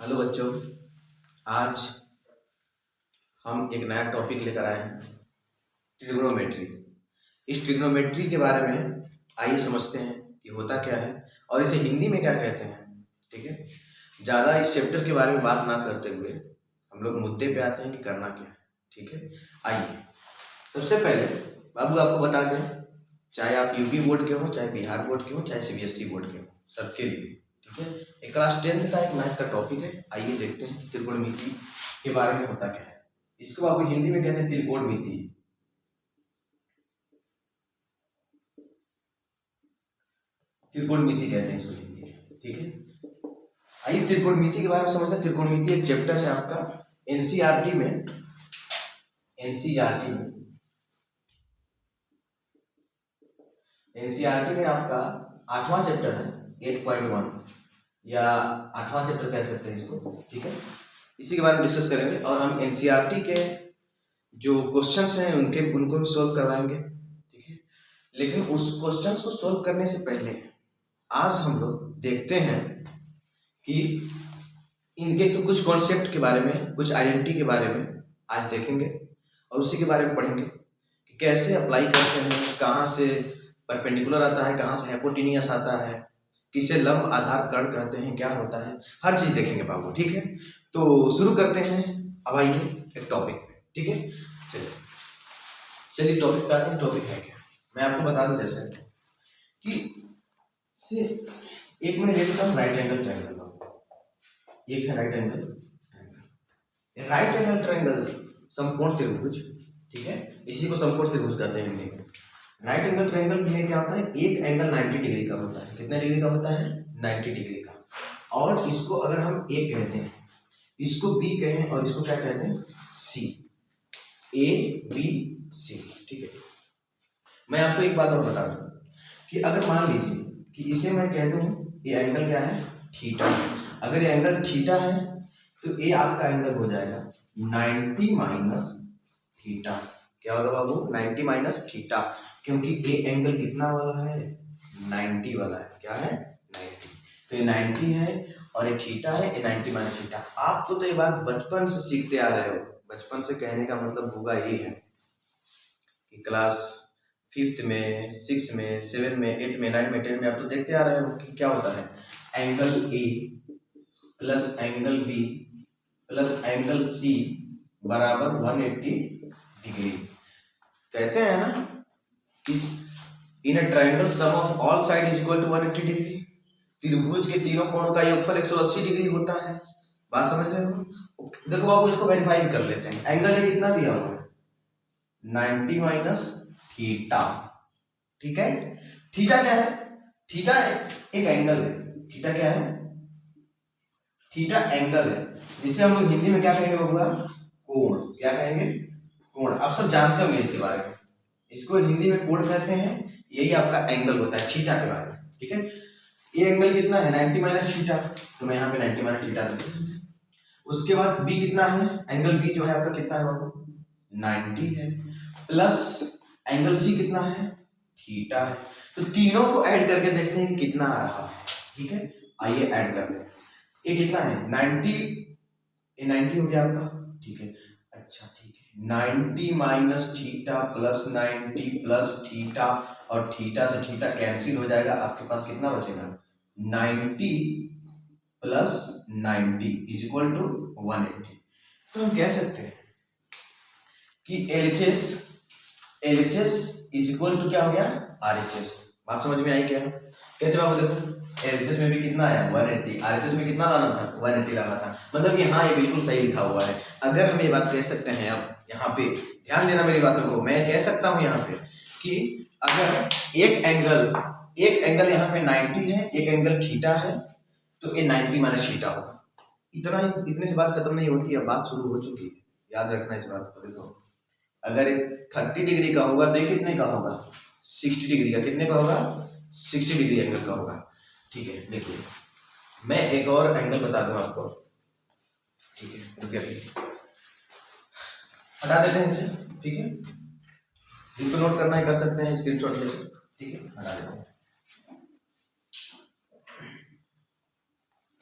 Hello बच्चों, आज हम एक नया टॉपिक लेकर आए हैं, ट्रिग्नोमेट्री। इस ट्रिग्नोमेट्री के बारे में आइए समझते हैं कि होता क्या है और इसे हिंदी में क्या कहते हैं। ठीक है, ज़्यादा इस चैप्टर के बारे में बात ना करते हुए हम लोग मुद्दे पे आते हैं कि करना क्या है। ठीक है, आइए सबसे पहले बाबू आपको बता दें, चाहे आप यूपी बोर्ड के हो, चाहे बिहार बोर्ड के हो, चाहे सीबीएसई बोर्ड के हो, सबके लिए ठीक है एक क्लास 10th का एक मैथ का टॉपिक है। आइए देखते हैं कि त्रिकोणमिति के बारे में होता क्या है। इसको आप हिंदी में कहते हैं त्रिकोणमिति। त्रिकोणमिति कहते हैं इसको हिंदी में। ठीक है, आइए त्रिकोणमिति के बारे में समझते हैं। त्रिकोणमिति एक चैप्टर है आपका एनसीईआरटी में। एनसीईआरटी में आपका 8वां चैप्टर है 8.1 या 8वां चैप्टर कह सकते हैं इसको। ठीक है, इसी के बारे में डिस्कस करेंगे और हम एनसीईआरटी के जो क्वेश्चंस हैं उनको भी सोल्व करवाएंगे। ठीक है, लेकिन उस क्वेश्चंस को सोल्व करने से पहले आज हम लोग देखते हैं कि इनके तो कुछ कॉन्सेप्ट के बारे में, कुछ आइडेंटिटी के बारे में आज देखेंगे और उसी के बारे में पढ़ेंगे कि कैसे अप्लाई करते हैं, कहाँ से परपेंडिकुलर आता है, कहाँ से हाइपोटेन्यूस आता है, किसे लंब आधार कर्ण कहते हैं, क्या होता है, हर चीज देखेंगे बाबू। ठीक है, तो शुरू करते हैं। अब आइए एक टॉपिक पे। ठीक है, चलिए टॉपिक पे आते हैं। टॉपिक है क्या, मैं आपको बता दूं जैसे कि से एक में ले लेता हूँ राइट एंगल ट्रायंगल। एक है राइट एंगल ट्रायंगल, समकोण त्रिभुज। ठीक है, इसी को समकोण त्रिभुज कहते हैं हिंदी में। राइट एंगल ट्रायंगल में क्या होता है, एक एंगल 90 डिग्री का होता है। कितने डिग्री का होता है? 90 डिग्री का। और इसको अगर हम ए कहते हैं, इसको बी कहें और इसको क्या कहते हैं? सी। A B C. ठीक है, मैं आपको एक बात और बता दूं कि अगर मान लीजिए कि इसे मैं कह दूं ये एंगल क्या है? थीटा। अगर ये एंगल थीटा है तो ये आपका एंगल हो जाएगा 90 माइनस थीटा। क्या होगा बाबू? 90 माइनस थीटा, क्योंकि ये एंगल कितना वाला है? 90 वाला है। क्या है? 90। तो ये 90 है और ये थीटा है, ये 90 माइनस थीटा। आप तो ये बात बचपन से सीखते आ रहे हो। बचपन से कहने का मतलब होगा ये है कि क्लास 5th में, 6 में, 7 में, 8 में, 9 में, 10 में आप तो देखते आ रहे हो कि क्या होता है, angle A plus angle B plus angle C बराबर 180 डिग्री। कहते हैं ना कि in a triangle sum of all side is equal to 180 degree. त्रिभुज के तीनों कोणों का योगफल 180 डिग्री होता है। बात समझ रहे हो? देखो आप इसको वेरीफाई कर लेते हैं। एंगल ए कितना दिया हुआ है? 90 माइनस थीटा। ठीक है, थीटा क्या है? थीटा एक एंगल है। थीटा क्या है? थीटा एंगल है, जिसे हम लोग हिंदी में क्या कहेंगे बाबूआ? कोण। क्या कहेंगे? कोण। आप सब जानते होंगे इसके बारे में। इसको हिंदी में कोण कहते हैं। यही आपका एंगल होता है थीटा के बारे में। ठीक है, ये एंगल कितना है? 90 माइनस थीटा। तो मैं यहाँ पे 90 माइनस थीटा देता हूं। उसके बाद बी कितना है? एंगल बी जो है आपका कितना है बाबू? 90 है। प्लस एंगल सी कितना है? थीटा है। तो तीनों को ऐड करके देखते हैं कि कितना आ रहा है। ठीक है, आइए ऐड करते हैं। ये कितना है? 90। ये 90 हो गया आपका। ठीक है, अच्छा ठीक है, 90 minus theta plus 90 plus theta, और थीटा से थीटा कैंसिल हो जाएगा। आपके पास कितना बचेगा? 90 प्लस 90 इज इक्वल टू 180। तो हम कह सकते हैं कि LHS इज इक्वल टू क्या हो गया? RHS। बात समझ में आई क्या? कैसे बाबू? देखो LHS में भी कितना आया? 180। RHS में कितना लाना था? 180 लाना था। मतलब कि हाँ, ये बिल्कुल सही लिखा हुआ है। अगर हम ये बात कह सकते हैं, अब यहाँ पे ध्यान देना मेरी बातों को, मैं कह सकता हूँ यहाँ पे कि अगर एक एंगल यहाँ पे 90 है, एक एंगल थीटा है, तो ये 90 माइनस थीटा होगा। इतना ही, इतने से बात खत्म नहीं होती है, बात शुरू हो चुकी है। याद रखना इस बात को। देखो अगर 30 डिग्री का होगा तो ये कितने का होगा? 60 डिग्री का। कितने का होगा? 60 डिग्री एंगल का होगा। ठीक है, देखिए मैं एक और एंगल बता दूं आपको। ठीक है, रुकिए, हटा देते हैं इसे। ठीक है, जिनको नोट करना है कर सकते हैं, स्क्रीनशॉट लेके। ठीक है, हटा देते हैं।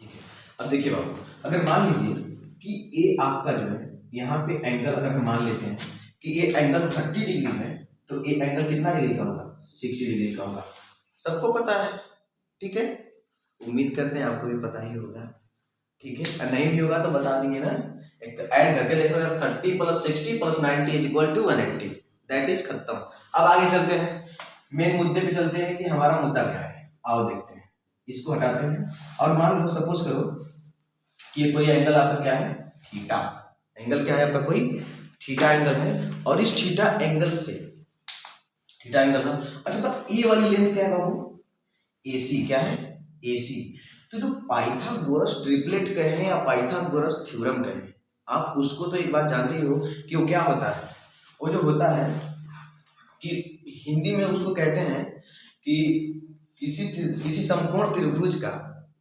ठीक है, अब देखिए बाबू, अगर मान लीजिए कि ए आपका जो है यहाँ पे एंगल, अगर हम मान लेते हैं कि ये एंगल 30 डिग्री है, तो ये एंगल कितना डिग्री का होगा? 60 डिग्री का होगा। सबको पता है, ठीक है, उम्मीद करते हैं आपको भी पता ही होगा, ठीक है। और नहीं भी होगा तो बता देंगे ना, एक ऐड करके देखो यार, 30 + 60 + 90 = 180, दैट इज खत्म। अब आगे चलते हैं, मेन मुद्दे पे चलते हैं कि हमारा मुद्दा क्या है। आओ देखते हैं, इसको हटाते हैं और मान लो सपोज करो कि ये कोई एंगल आपका क्या है? थीटा। एंगल क्या है आपका? कोई थीटा एंगल है, और इस थीटा एंगल से, थीटा एंगल का अच्छा, तो ये वाली लेंथ क्या है बाबू? AC। क्या है? AC। तो जो पाइथागोरस ट्रिपलेट कहें या पाइथागोरस थ्योरम कहें, आप उसको तो एक बात जानते ही हो कि वो क्या होता है। वो जो होता है कि हिंदी में उसको कहते हैं कि किसी समकोण त्रिभुज का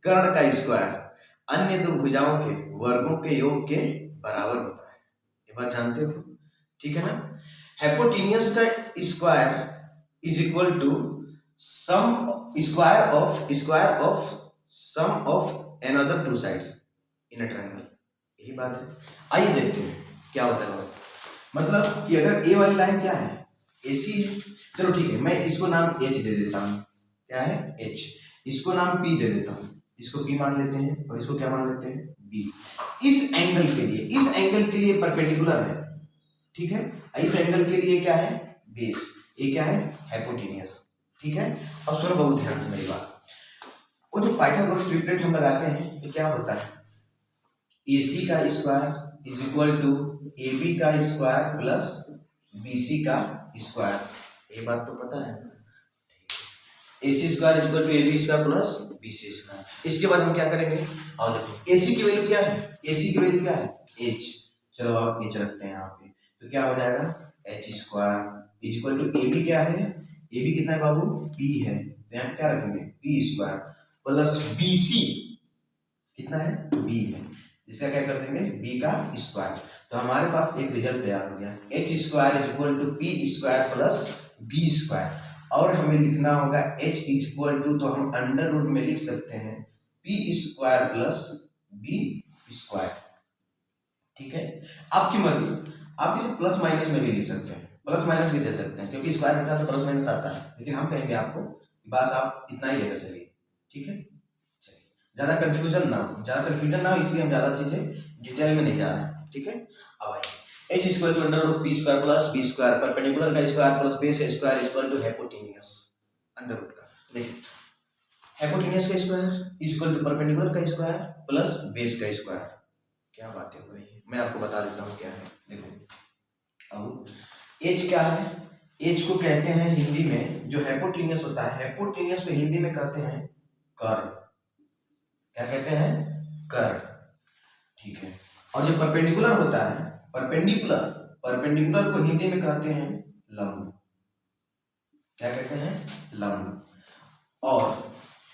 कर्ण का स्क्वायर अन्य दो भुजाओं के वर्गों के योग के बराबर होता है। ये बात जानते हो, ठीक है ना। हाइपोटेन्यूज का square is equal to sum square of sum of another two sides in a triangle. यही बात है। आइए देखते हैं क्या होता है। मतलब कि अगर ए वाली लाइन क्या है? AC है। चलो ठीक है, मैं इसको नाम H दे देता हूँ। क्या है? H। इसको नाम P दे देता हूँ, इसको P मान लेते हैं, और इसको क्या मान लेते हैं? B। इस एंगल के लिए परपेंडिकुलर है, ठीक है। इस एंगल के लिए क्या है? बेस। ये क्या है? हाइपोटेन्यूज, ठीक है। अब सुनो बहुत ध्यान से मेरी बात। वो जो पाइथागोरस ट्रिपलेट हम लगाते हैं, ये क्या होता है? AC का square is equal to AB का स्क्वायर प्लस BC का स्क्वायर। ये बात तो पता है। AC square is equal to AB square plus BC square. इसके बाद हम क्या करेंगे? और देखो AC की वैल्यू क्या है? AC की वैल्यू क्या है? H। चलो आप H रखते हैं यहाँ पे, तो क्या हो जाएगा? H square is equal to AB क्या है? AB कितना है बाबू? P है, तो यहाँ क्या रखेंगे? P स्क्वायर प्लस BC कितना है? B है, इसका क्या कर देंगे? B का स्क्वायर। तो हमारे पास एक रिजल्ट तैयार हो गया, H square is equal to P square plus B square. और हमें लिखना होगा H इज इक्वल टू, तो हम अंडर रूट में लिख सकते हैं P square plus B square, ठीक है। आपकी मर्जी, आप इसे प्लस माइनस में भी लिख सकते हैं, प्लस माइनस भी दे सकते हैं, क्योंकि स्क्वायर होता है तो प्लस माइनस आता है, लेकिन हम कहेंगे आपको बस आप इतना ही लेकर चलिए, ठीक है। चलिए, ज्यादा कंफ्यूजन ना हो, इसलिए हम ज्यादा चीजें डिटेल में नहीं जा रहे हैं, ठीक है। अब आइए, H square to under root P square plus B square, perpendicular का square plus base square equal to hypotenuse under root का। देखिए, हाइपोटेन्यूज का square is equal to perpendicular का स्क्वायर प्लस बेस का स्क्वायर। क्या बातें हो रही है, मैं आपको बता देता हूँ क्या है। देखो, अब H क्या है? H को कहते हैं हिंदी में, जो हाइपोटेन्यूज होता है, हाइपोटेन्यूज को हिंदी में कहते हैं कर्ण। क्या कहते हैं? कर्ण, ठीक है। और जो परपेंडिकुलर होता है, परपेंडिकुलर को हिंदी में कहते हैं लंब। क्या कहते हैं? लंब। और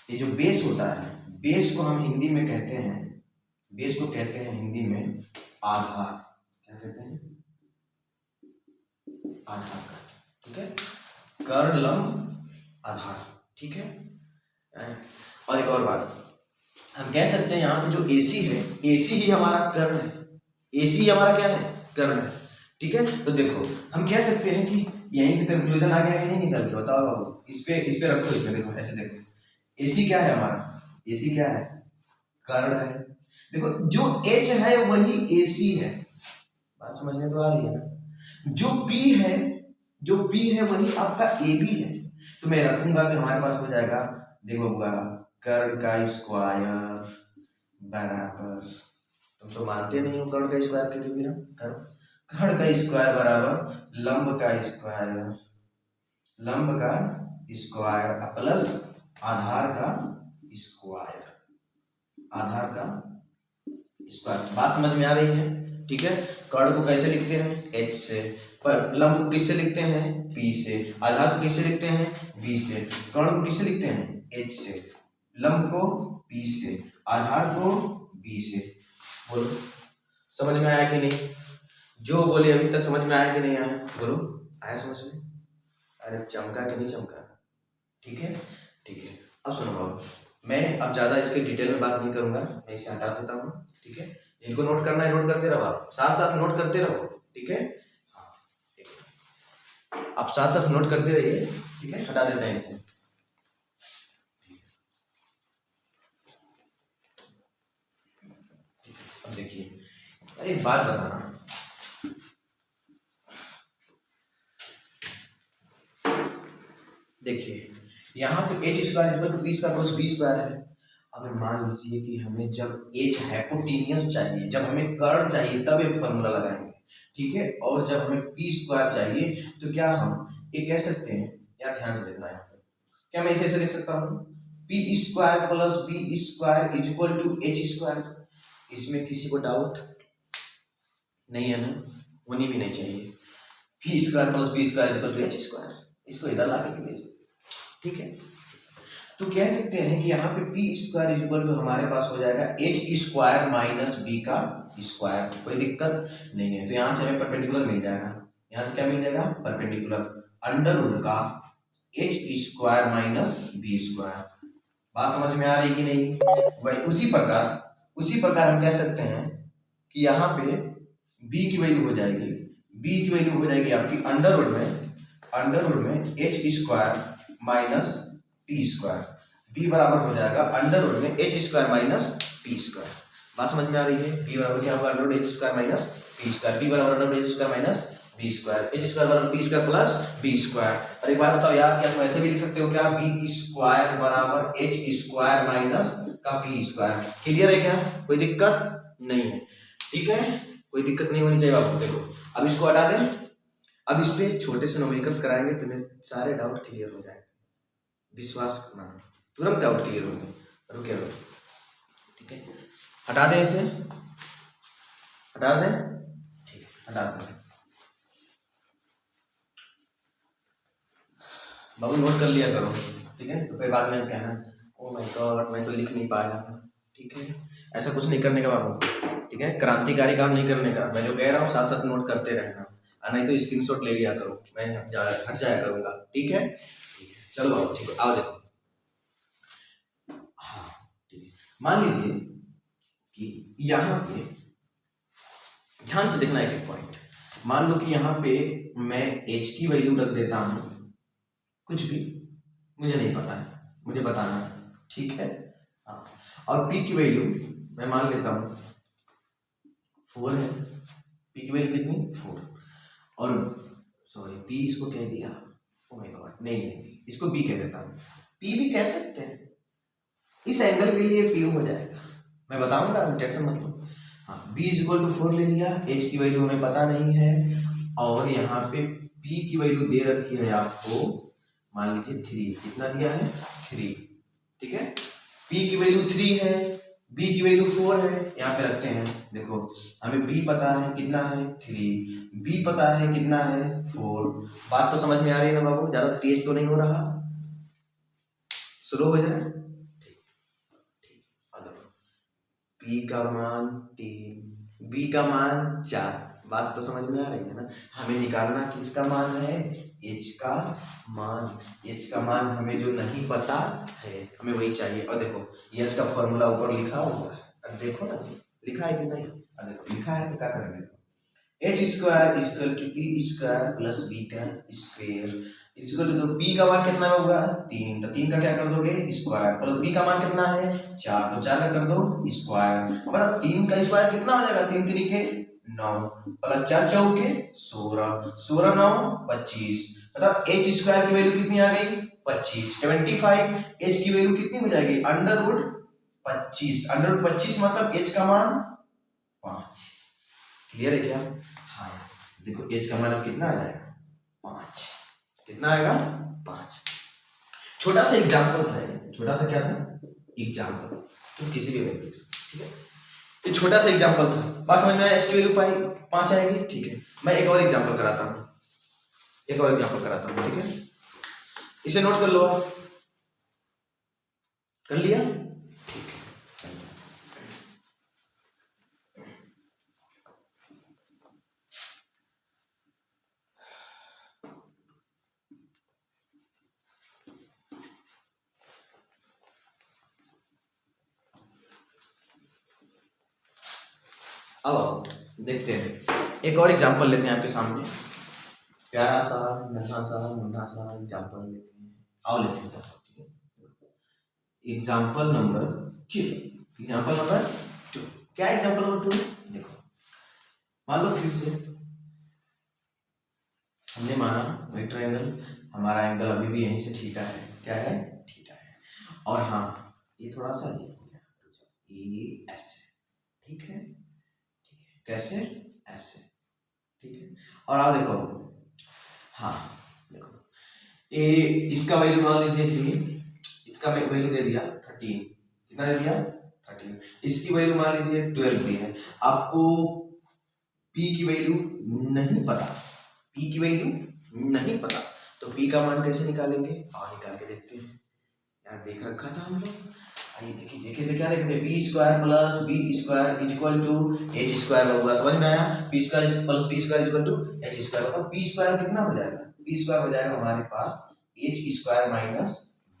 ये जो बेस होता है, बेस को हम हिंदी में कहते हैं, बेस को कहते हैं हिंदी में आधार। क्या कहते हैं? आधार का, ठीक है। कर्ण, लंब, आधार, ठीक है। और एक और बात, हम कह सकते हैं यहाँ पे जो AC है, AC ही हमारा कर्ण है, AC हमारा क्या है? कर्ण है, ठीक है। तो देखो, हम कह सकते हैं कि यहीं से कंक्लूजन आ गया कि नहीं निकल के? बताओ बाबू, इस पे रखो, इसमें देखो, ऐसे देखो, AC क्या है हमारा? AC क्या है? कर्ण है। देखो, जो H है वही AC है, बात समझ में तो आ रही है ना। जो P है वही आपका AB है। तो मैं रखूंगा तो हमारे पास हो जाएगा, देखो कर्ण का स्क्वायर बराबर, तुम तो मानते नहीं हो कर्ण का स्क्वायर के लिए भी ना, कर्ण का स्क्वायर बराबर लंब का स्क्वायर प्लस आधार का स्क्वायर। बात समझ में आ रही है, ठीक है। कर्ण को कैसे लिखते हैं? H से, पर लंब को किससे लिखते हैं? P से। आधार को किससे लिखते हैं? B से। कर्ण को किससे लिखते हैं? H से। लंब को P से, आधार को B से। बोलो, समझ में आया कि नहीं? जो बोले अभी तक समझ में आया कि नहीं आया? बोलो, आया समझ में? अरे चमका कि नहीं चमका? ठीक है, ठीक है। अब सुनो बाबू, मैं अब ज़्यादा इसके डिटेल में बात नहीं करूंगा, मैं इसे हटा देता हूँ। ठीक है, इनको नोट करना है, नोट करते रहो, आप साथ साथ नोट करते रहो। ठीक है, आप साथ साथ नोट करते रहिए। ठीक है, हटा देते हैं इसे। अब देखिए, अरे एक बात बताना, देखिए यहाँ पे H square equal to B square plus B square है। अगर मान लीजिए कि हमें जब एच हाइपोटेनियस चाहिए, जब हमें कर्व चाहिए, तब ये फॉर्मूला लगाएंगे। ठीक है, और जब हमें पी स्क्वायर चाहिए तो क्या हम ये कह सकते हैं, यार ध्यान से देखना है यहाँ पे, क्या मैं इसे ऐसे लिख सकता हूँ, P square plus B square is equal to H square. इसमें किसी को डाउट नहीं है ना, होनी भी नहीं चाहिए। P square plus B square is equal to H square, इसको इधर ला के भेज। ठीक है, तो कह सकते हैं कि यहाँ पे P square is equal to हमारे पास हो जाएगा एच स्क्वायर माइनस बी का स्क्वायर। कोई दिक्कत नहीं है, तो यहाँ से हमें परपेंडिकुलर मिल जाएगा। यहाँ से क्या मिल जाएगा, परपेंडिकुलर अंडर रूट का H square minus B square. बात समझ में आ रही कि नहीं। वही उसी प्रकार हम कह सकते हैं कि यहाँ पे b की वैल्यू हो जाएगी, b की वैल्यू हो जाएगी आपकी अंडर रूट में H square minus P square. b बराबर हो जाएगा अंडर रूट में H square minus P square. बात समझ में आ रही है। b बराबर क्या होगा, under root H square minus P square. b बराबर under root H square minus B square. H square बराबर P square plus B square. और एक बात बताओ यार, क्या तुम ऐसे भी लिख सकते हो क्या, बी स्क्वायर बराबर एच स्क्वायर माइनस का पी स्क्वायर। क्लियर है क्या, कोई दिक्कत नहीं है। ठीक है, कोई दिक्कत नहीं होनी चाहिए आपको। देखो अब इसको हटा दें, अब इस पे छोटे से न्यूमेरिकल्स कराएंगे, तुम्हें सारे डाउट क्लियर हो जाएंगे, विश्वास करना, तुरंत डाउट क्लियर होंगे। रुके रहो। ठीक है, हटा दें इसे, हटा दें। ठीक है, हटा दें। बाबू नोट कर लिया करो। ठीक है, तो फिर बाद में कहना ओ माय गॉड मैं तो लिख नहीं पाया। ठीक है, ऐसा कुछ नहीं करने का बाबू। ठीक है, क्रांतिकारी काम नहीं करने का। मैं जो कह रहा हूँ साथ साथ नोट करते रहना, नहीं तो स्क्रीनशॉट ले लिया करो, मैं हट जाया करूंगा। ठीक है, चलो बाबू ठीक है, आओ देखो। हाँ ठीक है, मान लीजिए कि यहाँ पे ध्यान से देखना एक पॉइंट। मान लो कि यहाँ पे मैं h की वैल्यू रख देता हूँ कुछ भी, मुझे नहीं पता है, मुझे बताना है। ठीक है, हाँ, और p की वैल्यू मैं मान लेता हूँ 4 है। p की वैल्यू कितनी, 4। और सॉरी p इसको कह दिया, ओ माय गॉड, नहीं इसको b कह देता हूँ। p भी कह सकते हैं, इस एंगल के लिए p हो जाएगा, मैं बताऊंगा, टेंशन मत लो। हाँ, b इज इक्वल टू 4 ले लिया, h की वैल्यू हमें पता नहीं है, और यहाँ पे p की वैल्यू दे रखी है आपको, मान लीजिए 3। कितना दिया है, 3। ठीक है, p की वैल्यू 3 है, b की वैल्यू 4 है, यहाँ पे रखते हैं। देखो हमें b पता है कितना है, 3, b पता है कितना है, 4। बात तो समझ में आ रही है ना बाबू, ज्यादा तेज तो नहीं हो रहा, स्लो हो जाए। p का मान 3, b का मान 4। बात तो समझ में आ रही है ना। हमें निकालना किसका मान है, h का मान। h का मान हमें जो नहीं पता है हमें वही चाहिए। और देखो h का फॉर्मूला ऊपर लिखा हुआ है, अब देखो ना जी लिखा है कि नहीं। अब देखो लिखा है तो क्या करेंगे, H square equal to P square plus B का स्क्वायर इक्वल टू पी का मान कितना होगा, 3, तो 3 का क्या कर दोगे स्क्वायर, प्लस बी का मान कितना है 4, तो 4 का कर दो स्क्वायर। मतलब 3 का स्क्वायर कितना हो जाएगा, 3 3 के 9 प्लस 4 चौके 16, 16 9 25। मतलब एच स्क्वायर की वैल्यू कितनी आ गई 25, 75। एच की वैल्यू कितनी हो जाएगी अंडर रूट 25, अंडर रूट 25 मतलब एच का मान 5। क्लियर है क्या, हाँ यार देखो एच का मान अब कितना आ जाएगा 5। कितना आएगा 5। छोटा सा एग्जांपल था, छोटा सा क्या था एग्जांपल, तो किसी भी वैल्यू। ठीक है, ये छोटा सा एग्जांपल था, बात समझ में आया। एच की वैल्यू 5 आएगी। ठीक है, मैं एक और एग्जांपल कराता हूँ, ठीक है, इसे नोट कर लो आप, कर लिया। अब आओ देखते हैं, एक और एग्जांपल लेते हैं आपके सामने, प्यारा सा नन्हा सा मुन्ना सा एग्जांपल लेते हैं। आओ लेते हैं एग्जांपल, ठीक है। एग्जांपल नंबर 2, एग्जांपल नंबर 2, क्या एग्जांपल नंबर 2? देखो, मान लो फिर से हमने माना वही ट्रायंगल, हमारा एंगल अभी भी यहीं से थीटा है, क्या है? थीटा है। और हाँ, ये थोड़ा सा ये हो गया, ये ऐसे, ठीक है, ठीक है, कैसे? ऐसे, ठीक है। और आओ देखो, हाँ देखो, ये इसका वैल्यू मान लीजिए कि इसका वैल्यू दे दिया 13, कितना दे दिया? 13। इसकी वैल्यू मान लीजिए 12 भी है। आपको p की वैल्यू नहीं पता, p की वैल्यू नहीं पता, तो p का मान कैसे निकालेंगे? और निकाल के देखते हैं, यार देख रखा था हम लोग। आइए देखिए देखिए क्या देख रहे हैं, p square plus b square equal to h square होगा, समझ में आया? p square plus b square equal to h square होगा। p स्क्वायर कितना हो जाएगा? p स्क्वायर हो जाएगा हमारे पास h square minus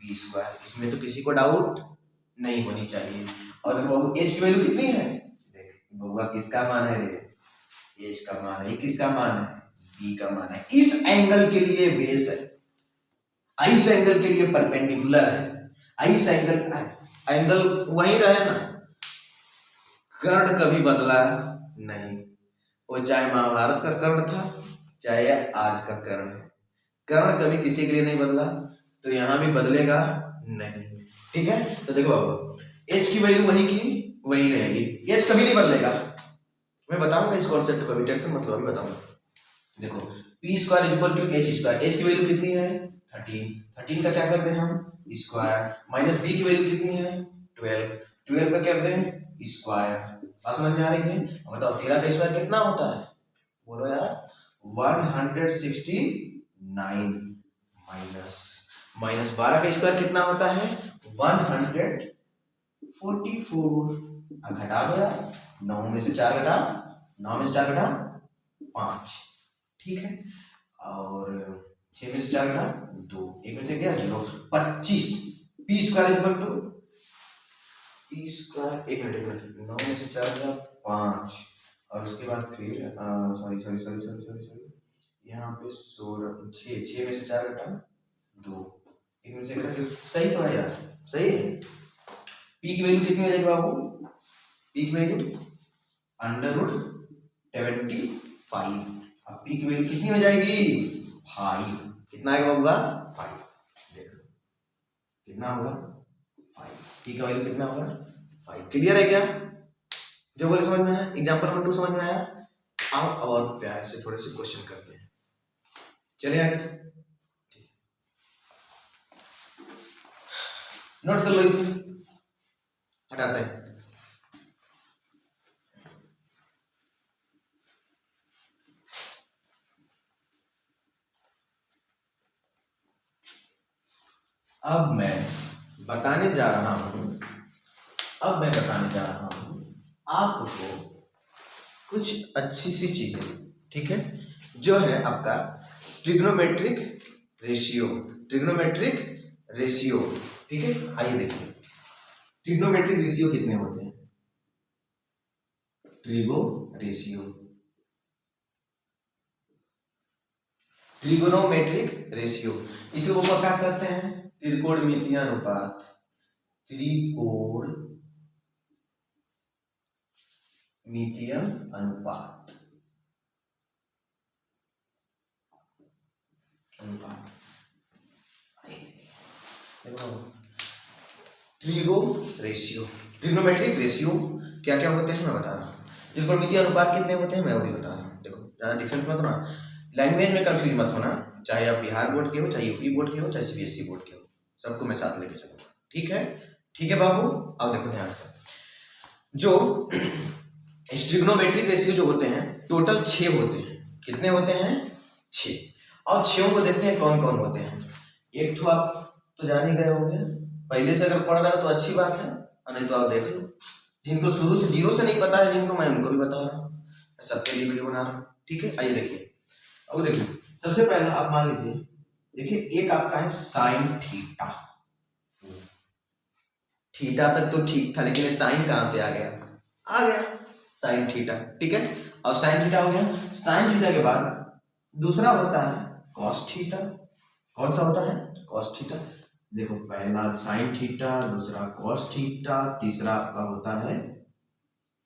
b square. इसमें तो किसी को डाउट नहीं होनी चाहिए। और देखो h की वैल्यू कितनी है? देख बउआ, किसका मान है रे? h का मान है। किसका मान है? b का मान है। इस एंगल के लिए बेस है, इस एंगल के लिए परपेंडिकुलर है। इस एंगल वही रहे ना, कर्ण कभी बदला नहीं। वो चाहे महाभारत का कर्ण था, चाहे आज का कर्ण है, कर्ण कभी किसी के लिए नहीं बदला, तो यहां भी बदलेगा नहीं, ठीक है। तो देखो अब h की वैल्यू वही की वही रहेगी, h कभी नहीं बदलेगा। मैं बताऊंगा इस कॉन्सेप्ट को, अभी टेंशन मत लो, अभी बताऊंगा। देखो p square equal to h square, h की वैल्यू कितनी है? 13, 13 का क्या करते हैं हम? स्क्वायर, माइनस b की वैल्यू कितनी है? 12, 12 का क्या करते हैं? स्क्वायर। बात समझ में आ रही है? बताओ 13 का स्क्वायर कितना होता है? बोलो यार, 169, माइनस 12 का स्क्वायर कितना होता है? 144। अब घटा दो यार, 9 में से 4 घटा, 9 में से 4 घटा 5, ठीक है। और 6 में से 4 घटा 2, 1 में से क्या? 0, 25। p square equal to p square, 1 minute, 9 में से 4 घटा 5, और उसके बाद फिर सॉरी यहाँ पे 16, 6 में से 4 घटा 2, 1 में से घटा 0, सही तो है यार, सही है। p की वैल्यू कितनी हो जाएगी बाबू? p की वैल्यू √75। अब p की वैल्यू कितनी हो जाएगी? 5। कितना आएगा होगा? 5। देखो कितना होगा? 5। p का वैल्यू कितना होगा? 5। क्लियर है क्या? जो बोले समझ में आया? एग्जांपल नंबर 2 समझ में आया? आओ और प्यार से थोड़े से क्वेश्चन करते हैं, चलिए आगे, ठीक है। नोट कर लो इसे, हटाते हैं। अब मैं बताने जा रहा हूं आपको कुछ अच्छी सी चीजें, ठीक है, जो है आपका ट्रिग्नोमेट्रिक रेशियो, ठीक है। आइए देखिए, ट्रिग्नोमेट्रिक रेशियो कितने होते हैं? ट्रिगोनोमेट्रिक रेशियो, इसे वो क्या कहते हैं? त्रिकोणमितीय अनुपात। त्रिकोणमितीय अनुपात, ट्रिग्नोमेट्रिक रेशियो क्या क्या होते हैं मैं बता रहा हूँ। त्रिकोणमितीय अनुपात कितने होते हैं मैं वो भी बता रहा हूँ। देखो ज्यादा डिफरेंस मत होना, लैंग्वेज में कंफ्यूज मत होना, चाहे आप बिहार बोर्ड के हो, चाहे यूपी बोर्ड के हो, चाहे सीबीएसई बोर्ड के हो, सबको मैं साथ लेके चलूंगा, ठीक है? ठीक है बाबू, अब देखो ध्यान से, जो ट्रिग्नोमेट्रिक रेशियो जो होते हैं टोटल 6 होते हैं। कितने होते हैं? 6। और 6 को देखते हैं कौन कौन होते हैं। एक तो आप तो जान ही गए होंगे, पहले से अगर पढ़ रहे हो तो अच्छी बात है, नहीं तो आप देख लो। जिनको शुरू से जीरो से नहीं पता है जिनको, मैं उनको भी बता रहा हूँ, सबके लिए वीडियो बना रहा हूँ, ठीक है। आइए देखिए, अब देखिए सबसे पहले आप मान लीजिए, देखिए एक आपका है साइन थीटा। थीटा तक तो ठीक था, लेकिन साइन कहां से आ गया? साइन थीटा, ठीक है। और साइन थीटा हो गया। साइन थीटा के बाद दूसरा होता है कॉस थीटा। कौन सा होता है? Cos theta. देखो पहला साइन थीटा, दूसरा कॉस थीटा, तीसरा आपका होता है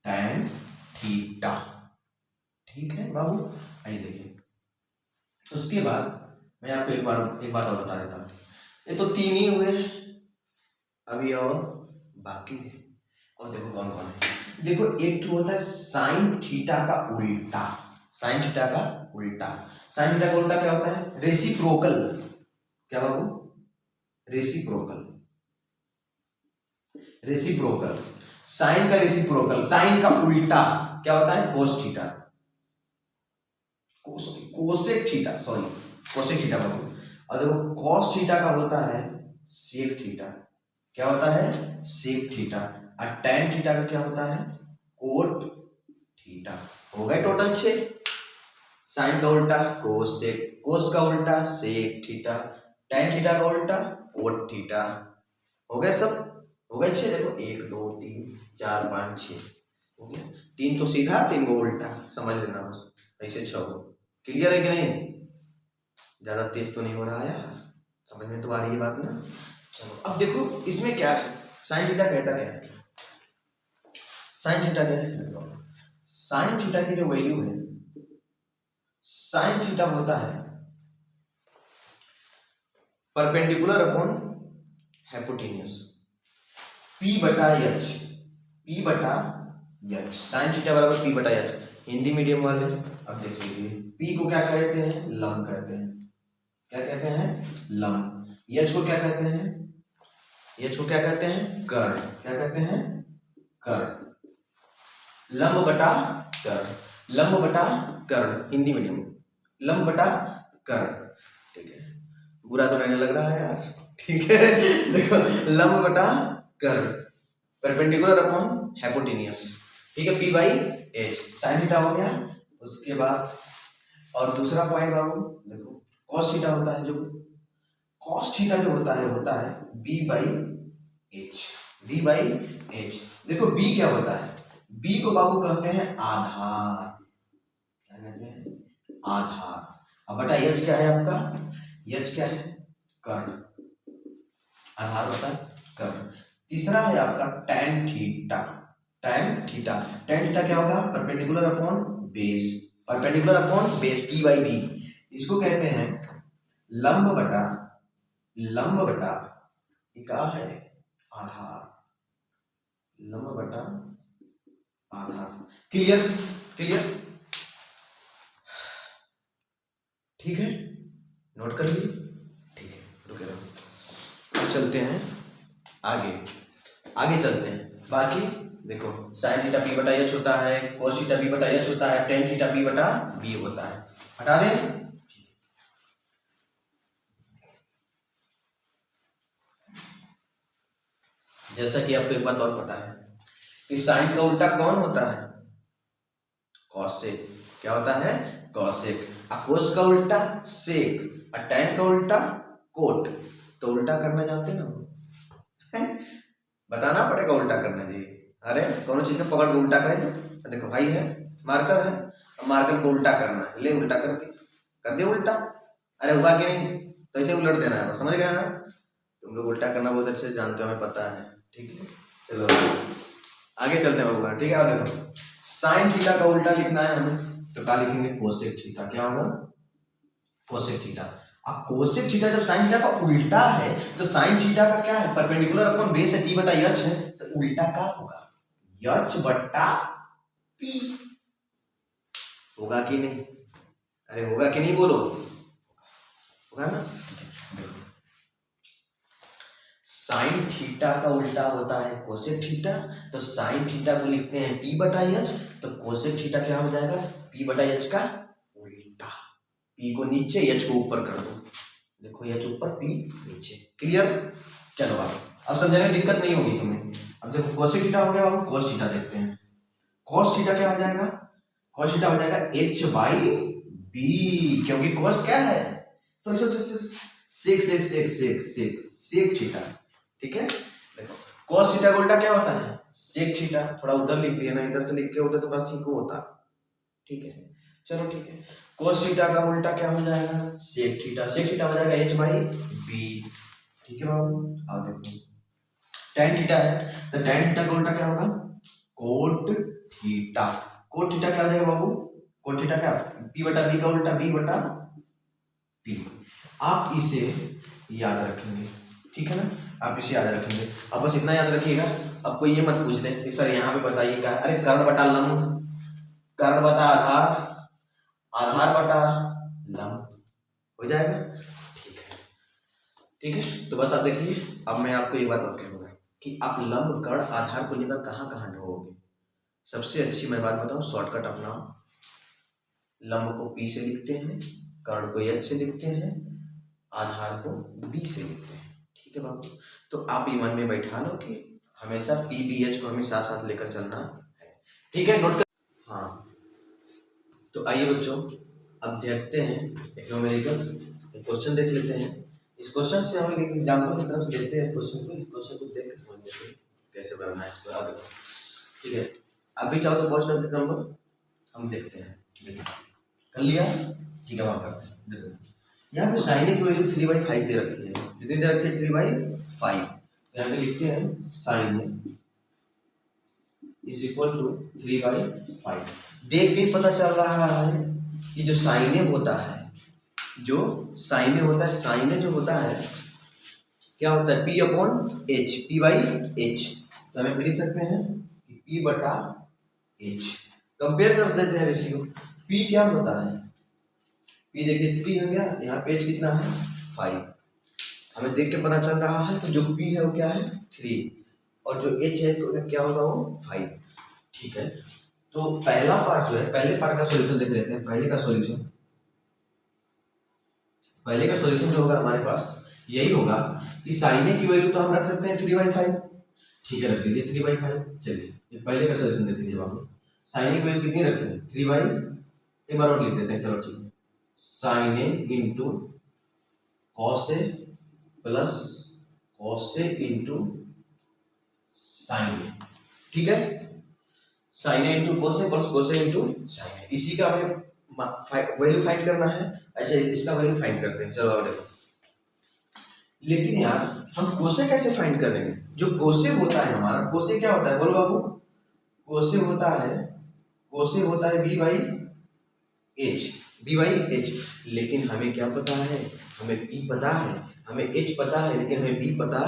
टैन थीटा, ठीक है बाबू। आइए देखिए, उसके बाद मैं आपको एक बात और बता देता हूँ। ये तो 3 ही हुए, अभी और बाकी है। और देखो कौन कौन है। देखो एक तो होता है साइन थीटा का उल्टा। साइन थीटा का उल्टा, साइन थीटा का उल्टा क्या होता है? रेसिप्रोकल। क्या बाबू? रेसिप्रोकल। रेसिप्रोकल, साइन का रेसिप्रोकल, साइन का उल्टा क्या होता है? Cos theta, cosec theta, sorry cosec theta बाबू। और देखो कॉस थीटा का होता है सेक थीटा। क्या होता है? Sec theta. और टैन थीटा का क्या होता है? Cot theta. हो गए टोटल 6। साइन का उल्टा कोसेक, कोस का उल्टा सेक थीटा, टैन थीटा का उल्टा कोट थीटा। हो गए सब? हो गए 6। देखो 1 2 3 4 5 6 हो गया। 3 तो सीधा, 3 को उल्टा, समझ लेना बस। ऐसे 6 हो। क्लियर है कि नहीं? ज्यादा तेज तो नहीं हो रहा है यार, समझ में तो आ रही है बात ना। चलो अब देखो इसमें क्या है, साइन थीटा कहता क्या है? साइन थीटा क्या है? साइन थीटा की जो वैल्यू है, साइन थीटा होता है परपेंडिकुलर अपॉन हाइपोटेन्यूस, P बटा H, P बटा H। साइन थीटा बराबर P बटा H। हिंदी मीडियम वाले अब देख लीजिए, P को क्या कहते हैं? लंब कहते हैं। क्या कहते हैं? लंब। H को क्या कहते हैं? H को क्या कहते हैं? कर्ण। क्या कहते हैं? कर्ण। लंब बटा कर्ण, लंब बटा कर्ण, हिंदी मीडियम, लंब बटा कर्ण, ठीक है। बुरा तो नहीं लग रहा है यार, ठीक है। देखो लंब बटा कर्ण, परपेंडिकुलर अपॉन हाइपोटेन्यूस, ठीक है। P by H, sine theta हो गया। उसके बाद और दूसरा पॉइंट बाबू देखो, कॉस थीटा होता है, जो कॉस थीटा जो होता है B by H, B by H। देखो B क्या होता है? B को बाबू कहते हैं आधार। क्या कहते हैं? आधार। अब बटा H क्या है आपका? H क्या है? कर्ण। आधार होता है कर्ण। तीसरा है आपका tan theta. Tan theta, tan theta क्या होगा? Perpendicular upon base, perpendicular upon base, P by B। इसको कहते हैं लंब बटा, लंब बटा क्या है? आधार, लंब बटा आधार। क्लियर? क्लियर, ठीक है, नोट कर लीजिए, ठीक है। रुके रहो, चलते हैं आगे, आगे चलते हैं। बाकी देखो साइन थीटा P बटा H होता है, कोस थीटा P बटा H होता है, टेन थीटा P बटा B होता है। हटा दें। जैसा कि आपको एक बात और पता है कि साइन का उल्टा कौन होता है? कॉसेक। क्या होता है? कॉसेक। कोस का उल्टा सेक, और टैन का उल्टा कोट। तो उल्टा करना जानते ना? बताना पड़ेगा उल्टा करना जी। अरे कौन चीज का पकड़ के उल्टा करे तो देखो भाई है मार्कर है, मार्कर को उल्टा करना है, ले उल्टा कर दे उल्टा। अरे हुआ कि नहीं? तो ऐसे उलट देना है, समझ गया ना? तुम लोग उल्टा करना बहुत अच्छे से जानते हो, हमें पता है, ठीक है। चलो आगे चलते हैं बाबू, ठीक है। और देखो साइन थीटा का उल्टा लिखना है हमें, तो क्या लिखेंगे? Cosec theta. क्या होगा? Cosec theta. अब कोसेक थीटा जब साइन थीटा का उल्टा है, तो साइन थीटा का क्या है? परपेंडिकुलर अपॉन बेस है, P बटा H है, तो उल्टा क्या होगा? H बटा P। होगा कि नहीं? अरे होगा कि नहीं बोलो? होगा ना? साइन थीटा का उल्टा होता है कोसेक थीटा, तो साइन थीटा को लिखते हैं P बटा H, तो कोसेक थीटा क्या हो जाएगा? P बटा H का उल्टा। P को नीचे, H को ऊपर कर दो। देखो H ऊपर, P नीचे। क्लियर? चलो अब समझने में दिक्कत नहीं होगी तुम्हें। अब देखो कोसेक थीटा हो गया, अब कोस थीटा देखते हैं। कोस थीटा क्या हो जाएगा? कोस थीटा हो जाएगा H बाई B, क्योंकि कोस क्या है? सेक थीटा, ठीक है। देखो cos थीटा का उल्टा क्या होता है? सेक थीटा, थोड़ा उधर लिख दिया ना, इधर से लिख के उधर थोड़ा ठीक होता, ठीक है। चलो ठीक है, कोस थीटा का उल्टा क्या हो जाएगा, सेक थीटा, सेक थीटा हो जाएगा h बाई बी, ठीक है बाबू। अब देखो tan थीटा है तो tan थीटा का उल्टा क्या होगा, कोट थीटा, कोट थीटा क्या हो जाएगा बाबू, कोट थीटा क्या, p बटा b का उल्टा b बटा p। आप इसे याद रखेंगे, ठीक है ना, आप इसे याद रखेंगे। अब बस इतना याद रखिएगा, आपको ये मत पूछ ले कि सर यहाँ पे बताइए क्या, अरे कर्ण बटा लंब, कर्ण बटा आधार, आधार बटा लंब, हो जाएगा, ठीक है। ठीक है, तो बस आप देखिए, अब मैं आपको ये बात और कहूँगा कि आप लंब कर्ण आधार को लेकर कहाँ कहाँ ढोओगे। सबसे अच्छी मैं बात बताऊँ, शॉर्टकट अपनाओ, लंब को P से लिखते हैं, कर्ण को H से लिखते हैं, आधार को B से लिखते हैं, ठीक है बाबू। तो आप ये मन में बैठा लो कि हमेशा P B H को हमें साथ साथ लेकर चलना है, ठीक है, नोट कर। हाँ, तो आइए बच्चों, अब देखते हैं न्यूमेरिकल्स, क्वेश्चन देख लेते हैं। इस क्वेश्चन से हम एक एग्जांपल की तरफ देते हैं क्वेश्चन को, इस क्वेश्चन को देख के समझ लेते हैं कैसे बनना है इसको, अब ठीक है। अभी चाहो तो पॉज करके कर लो, हम देखते हैं, कर लिया, ठीक है, वहाँ करते हैं। देखो यहाँ पे साइन की वैल्यू 3/5 दे रखी है, कितनी दे रखी है, 3/5। यहाँ पे लिखते हैं साइन इज इक्वल टू 3/5। देख के पता चल रहा है कि जो साइने होता है, जो साइने होता है, साइने जो होता है क्या होता है, P अपॉन H, P/H। तो हमें लिख सकते हैं कि P बटा H। कंपेयर कर देते हैं रेशियो, P क्या होता है, P देखिए 3 हो गया, यहाँ पे H कितना है 5। हमें देख के पता चल रहा है कि जो P है वो क्या है 3 और जो H है तो क्या होगा वो 5, ठीक है। तो पहला पार्ट जो है, पहले पार्ट का सॉल्यूशन देख लेते हैं। पहले का सॉल्यूशन, पहले का सॉल्यूशन जो होगा हमारे पास यही होगा कि साइन ए की वैल्यू तो हम रख सकते हैं 3/5, ठीक है, रख दीजिए 3/5। चलिए ये पहले का सॉल्यूशन देख लीजिए बाबू, साइन ए की वैल्यू कितनी रखें 3/, एक बार और लिख देते हैं, चलो ठीक है, sign A into cos A plus cos A into sine ए, ठीक है, sign A into cos A plus cos A into sine ए, इसी का हमें वैल्यू फाइंड करना है। अच्छा इसका वैल्यू फाइंड करते हैं, चलो अब देखो। लेकिन यार हम कोसे कैसे फाइंड करेंगे, जो कोसे होता है हमारा, कोसे क्या होता है बोलो बाबू, कोसे होता है, कोसे होता है B/H, B/H। लेकिन हमें क्या पता है, हमें P पता है, हमें H पता है, लेकिन हमें B पता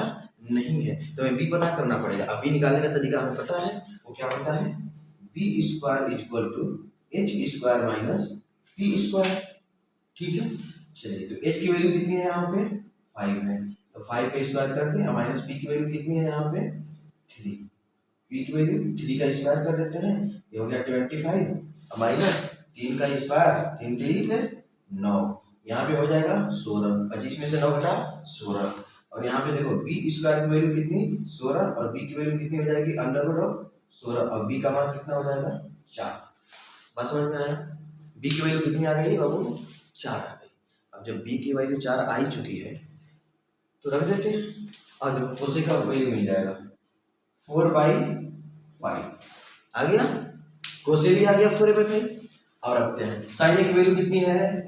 नहीं है, तो हमें B पता करना पड़ेगा। अब B निकालने का तरीका हमें पता है, वो क्या होता है, B² = H² माइनस P², ठीक है। चलिए तो H की वैल्यू कितनी है यहाँ पे 5 है, तो 5 का स्क्वायर कर दें, माइनस P की वैल्यू कितनी है यहाँ पे 3, P की वैल्यू 3 का स्क्वायर कर देते हैं, ये हो गया 25 माइनस 3 का स्क्वायर, 3 3 के 9, यहाँ पे हो जाएगा 16, 25 में से 9 घटा 16। और यहाँ पे देखो B² की वैल्यू कितनी 16 और B की वैल्यू कितनी हो जाएगी √16 और B का मान कितना हो जाएगा 4। बस समझ में आया, B की वैल्यू कितनी आ गई बाबू 4 आ गई। अब जब B की वैल्यू 4 आ ही चुकी है तो रख देते हैं, और देखो कोसे का वैल्यू मिल जाएगा 4/5 आ गया, कोसे भी आ गया 4/5। और रखते हैं साइन की वैल्यू कितनी है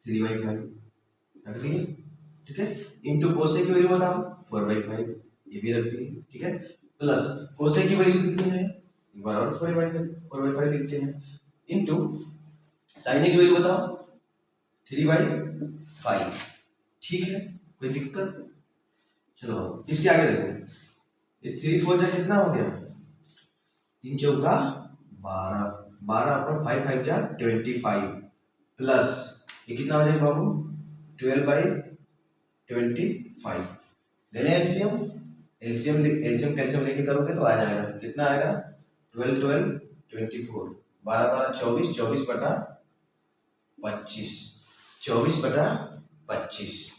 3/5, रख दिए, ठीक है, इंटू कोसे की वैल्यू बताओ 4/5, ये भी रख दिए, ठीक है, प्लस कोसे की वैल्यू कितनी है एक बार और 4/5 लिखते हैं, इंटू साइन की वैल्यू बताओ 3/5, ठीक है, कोई दिक्कत। चलो इसके आगे देखो, ये 3 4 जा कितना हो गया 3 चौका 12, 12 अपन 5 5 जा 25 प्लस ये कितना हो जाएगा बाबू 12/25, ले लें एलसीएम, एलसीएम कैल्शियम लेके करोगे तो आ जाएगा, कितना आएगा 12 12 24, 12 12 24, 24/25, 24/25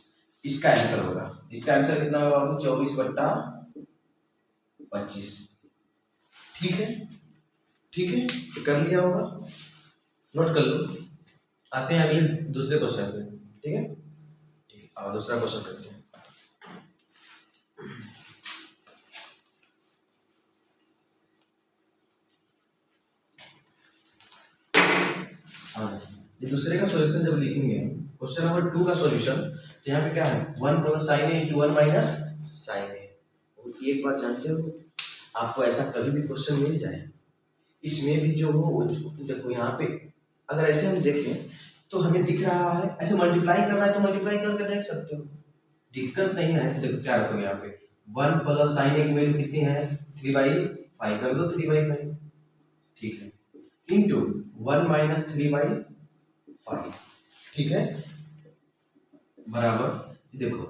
इसका आंसर होगा। इसका आंसर कितना होगा बाबू 24/25, ठीक है, ठीक है, तो कर लिया होगा, नोट कर लो। आते हैं अगले दूसरे क्वेश्चन पे, ठीक है, ठीक है, और दूसरा क्वेश्चन करते हैं। हाँ, ये दूसरे का सॉल्यूशन जब लिखेंगे क्वेश्चन नंबर 2 का सॉल्यूशन, तो यहाँ पे क्या है 1 प्लस साइन ए इंटू 1 माइनस साइन ए। एक बात जानते हो, आपको ऐसा कभी भी क्वेश्चन मिल जाए, इसमें भी जो हो देखो यहाँ पे अगर ऐसे हम देखें तो हमें दिख रहा है ऐसे मल्टीप्लाई करना है तो मल्टीप्लाई करके देख सकते हो, दिक्कत नहीं है। तो देखो क्या रखोगे यहाँ पे 1 प्लस साइन ए की वैल्यू कितनी है 3/5 रख दो 3/5, ठीक है, इंटू 1 माइनस 3/5, ठीक है, बराबर। देखो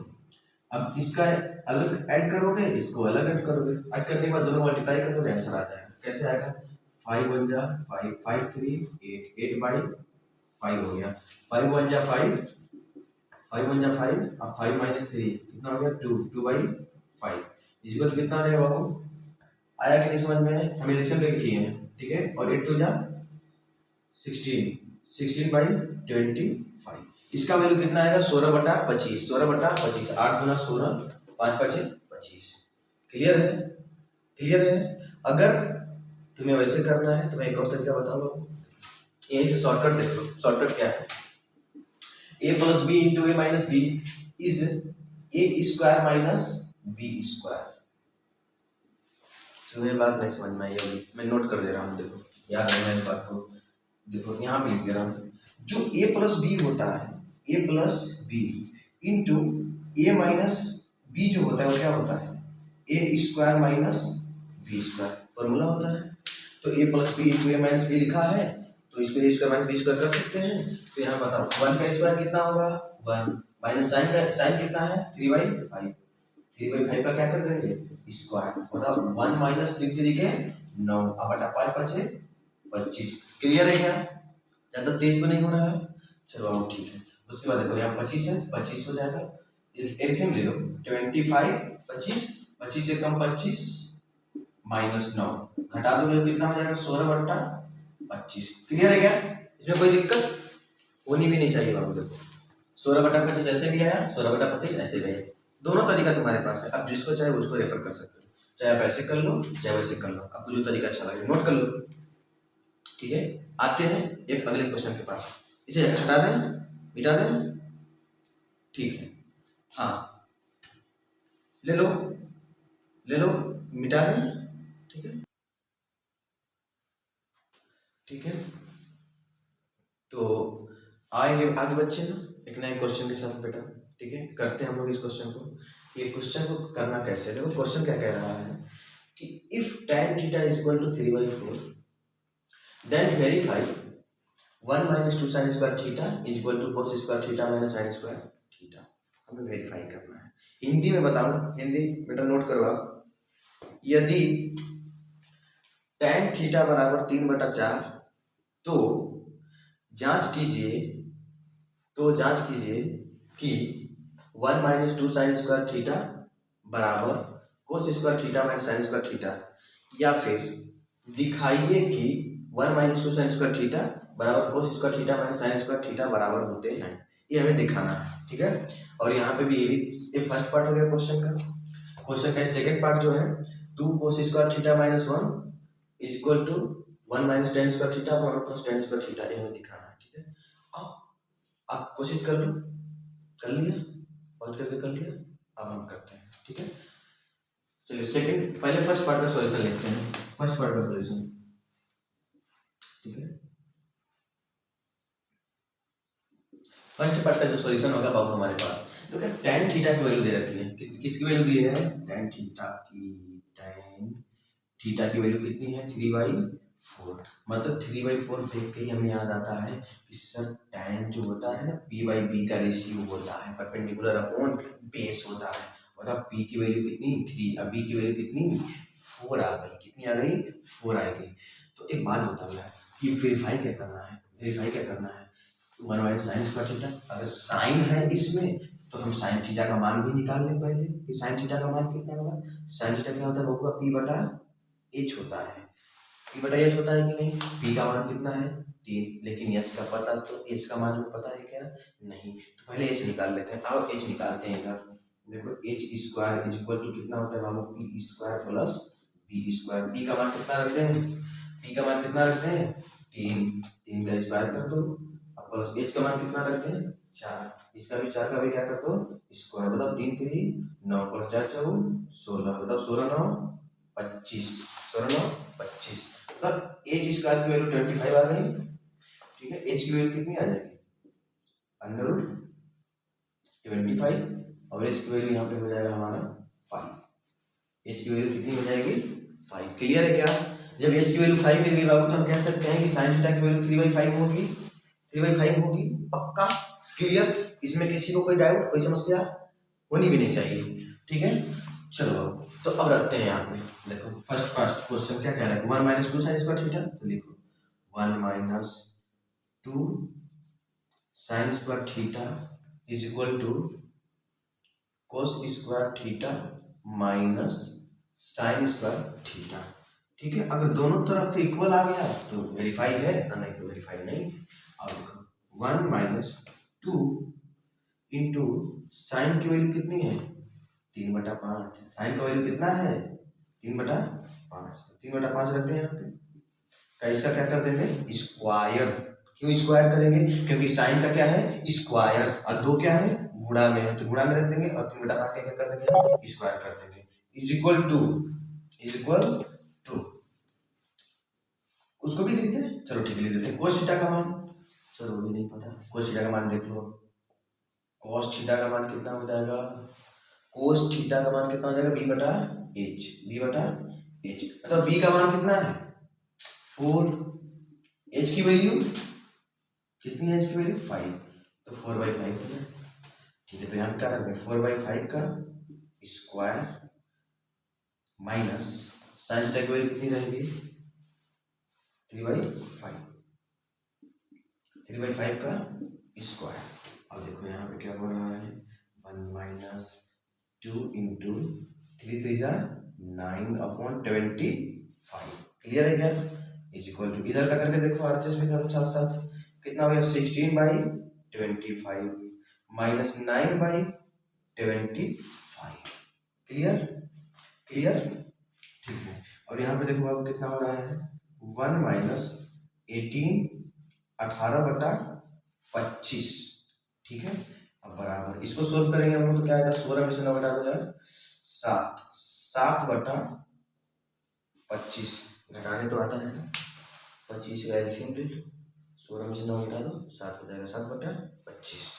अब इसका अलग ऐड करोगे, इसको अलग ऐड करोगे, ऐड करने के बाद दोनों मल्टीप्लाई कर दोगे, आंसर आ जाएगा। कैसे आएगा 5 1 जा 5 5 3 8 8/5 हो गया, 5 1 जा 5 5 1 जा 5, अब 5 माइनस 3 कितना हो गया 2 2/5। इसको कितना आ जाएगा बाबू, आया कि नहीं समझ में, हम इलेक्शन पे किए हैं, ठीक है, और 8 2 जा 16 16/25। इसका वैल्यू कितना आएगा 16/25, 16/25, 8 गुना 16 5 5 25। क्लियर है, क्लियर है। अगर तुम्हें वैसे करना है तो मैं एक और तरीका बताऊंगा, यहीं से शॉर्टकट देख लो। शॉर्टकट क्या है, a plus B into A minus B is A square minus B square. तुम्हें बात नहीं समझ में आई होगी, मैं नोट कर दे रहा हूँ, देखो याद रखना इस बात को। देखो यहाँ पे लिख दे रहा हूँ, जो a प्लस बी होता है, a plus B into A minus B जो होता है वो क्या होता है A square minus B square, formula होता है। तो a plus B into A minus B लिखा है तो इसको A square minus B square कर सकते हैं। तो यहाँ बताओ 1 का स्क्वायर कितना होगा 1, माइनस साइन का साइन कितना है 3/5, 3/5 का क्या कर देंगे स्क्वायर, मतलब 1 माइनस 3 के 9 अब बटा 5 5 25। क्लियर है क्या, ज्यादा तेज तो नहीं हो रहा है, चलो ठीक है। उसके बाद देखो यहाँ 25 है, 25 हो जाएगा, एलसीएम ले लो 25 25 25 से कम 25 माइनस 9 घटा दोगे कितना हो जाएगा 16/25। क्लियर है क्या, इसमें कोई दिक्कत होनी भी नहीं चाहिए बाबू। देखो 16/25 ऐसे भी आया, 16/25 ऐसे भी आया, दोनों तरीका तुम्हारे पास है, अब जिसको चाहे उसको रेफर कर सकते हो, चाहे आप ऐसे कर लो चाहे वैसे कर लो, आपको जो तरीका अच्छा लगे नोट कर लो, ठीक है। आते हैं एक अगले क्वेश्चन के पास, इसे हटा दें मिटा दें, ठीक है, हाँ ले लो मिटा दें, ठीक है, ठीक है। तो आएंगे आगे बच्चे ना एक नए क्वेश्चन के साथ बेटा, ठीक है, करते हैं हम लोग इस क्वेश्चन को। ये क्वेश्चन को करना कैसे है, देखो क्वेश्चन क्या कह रहा है कि if tan theta is equal to 3/4 then verify 1 minus 2 sin square theta is equal to cos square theta minus sin square theta, हमें वेरीफाई करना है। हिंदी में बताओ, हिंदी बेटा नोट करो आप, यदि tan थीटा बराबर 3/4 तो जांच कीजिए कि 1 माइनस 2 sin स्क्वायर थीटा बराबर cos square theta minus sin square theta, या फिर दिखाइए कि 1 माइनस 2 sin स्क्वायर थीटा बराबर cos square theta minus sin square theta बराबर होते हैं, ये हमें दिखाना है, ठीक है। और यहाँ पे भी ये फर्स्ट पार्ट हो गया क्वेश्चन का। सेकंड पार्ट जो है 2 cos square theta minus 1 is equal to 1 minus tan square theta और 1 प्लस tan स्क्वायर थीटा, ये हमें दिखाना है, ठीक है। आप कोशिश कर लो, कर लिया और करके कर लिया, अब हम करते हैं, ठीक है। चलिए सेकंड, पहले फर्स्ट पार्ट का सॉल्यूशन लिखते हैं, फर्स्ट पार्ट का सॉल्यूशन, ठीक है। फर्स्ट पार्ट का जो सॉल्यूशन होगा बाबू हमारे पास, तो क्या tan थीटा की वैल्यू दे रखी है, किसकी वैल्यू दी है tan थीटा की वैल्यू कितनी है 3/4, मतलब 3/4 देख के ही हमें याद आता है कि सर tan जो होता है ना p/b का रेशियो होता है, परपेंडिकुलर अपॉन बेस होता है, मतलब p की वैल्यू कितनी 3 और b की वैल्यू कितनी 4 आ गई, कितनी आ गई 4 आ गई। तो एक बात बता है कि वेरीफाई क्या करना है, 1 माइनस sin स्क्वायर थीटा, अगर साइन है इसमें तो हम sin थीटा का मान भी निकाल लें पहले कि sin थीटा का मान कितना होगा, sin थीटा क्या होता है बाबू p/h होता है, p/h होता है कि नहीं, p का मान कितना है 3, लेकिन h का पता, तो h का मान हमें पता है क्या नहीं, तो पहले h निकाल लेते हैं। आओ h निकालते हैं इधर, देखो h square is equal to कितना होता है बाबू p² प्लस b², p का मान कितना रखते हैं, p का मान कितना रखते हैं 3 का स्क्वायर कर दो, अब प्लस h का मान कितना रखते हैं 4, इसका भी 4 का भी क्या कर दो स्क्वायर, मतलब 3 3 9 पर 4 4 16, मतलब 16 9 25, 16 9 25, मतलब h स्क्वायर की वैल्यू 25 आ गई। ठीक है, h की वैल्यू कितनी आ जाएगी अंडर रूट 25 और h की वैल्यू यहाँ पे हो जाएगा हमारा 5, h की वैल्यू कितनी हो जाएगी 5। क्लियर है क्या? जब h की वैल्यू 5 मिल गई बाबू तो हम कह सकते हैं कि sin थीटा की वैल्यू 3/5 होगी, 3/5 होगी, पक्का क्लियर? इसमें किसी को कोई डाउट कोई समस्या होनी भी नहीं चाहिए। ठीक है, चलो तो अब रखते हैं यहाँ पे, देखो फर्स्ट क्वेश्चन क्या कह रहा है 1 - 2 sin स्क्वायर थीटा, तो लिखो 1 - 2 sin square theta is equal to cos square theta minus sin square theta. ठीक है, अगर दोनों तरफ इक्वल आ गया तो वेरीफाई है, नहीं तो वेरीफाई नहीं। और देखो 1 - 2 इंटू साइन की वैल्यू कितनी है 3/5, साइन का वैल्यू कितना है 3/5, 3/5 रखते हैं यहाँ पे, का इसका क्या कर देंगे स्क्वायर। क्यों स्क्वायर करेंगे? क्योंकि साइन का क्या है स्क्वायर और 2 क्या है गुणा में है, तो गुणा में रख देंगे और 3/5 का क्या कर देंगे स्क्वायर कर देंगे, इज इक्वल टू उसको भी लिखते हैं, चलो ठीक है लिख देते हैं cos थीटा का मान, चलो भी नहीं पता, cos थीटा का मान देख लो, cos थीटा का मान कितना हो जाएगा, cos थीटा का मान कितना हो जाएगा b/h, मतलब b का मान कितना है 4, h की वैल्यू कितनी है, h की वैल्यू 5, तो 4/5 है। ठीक है, तो यहाँ पे क्या रखेंगे 4/5 का स्क्वायर माइनस साइन थीटा की वैल्यू कितनी रहेगी 3/5 का स्क्वायर। अब देखो यहाँ पे क्या हो रहा है 1 - 2 इंटू 3 3 जा 9/25, क्लियर है क्या? इज इक्वल टू इधर का करके देखो आरएचएस भी करो साथ साथ, कितना हो गया 16/25 माइनस 9/25, क्लियर? ठीक है, और यहाँ पे देखो बाबू कितना हो रहा है 1 - 18 18/25। ठीक है, अब बराबर इसको सोल्व करेंगे हम लोग तो क्या आएगा 16 में से 9 घटा दो यार 7, 7/25 घटाने तो आता है ना, 25 का एलसीएम ले लो, 16 में से 9 घटा दो 7 हो जाएगा 7/25।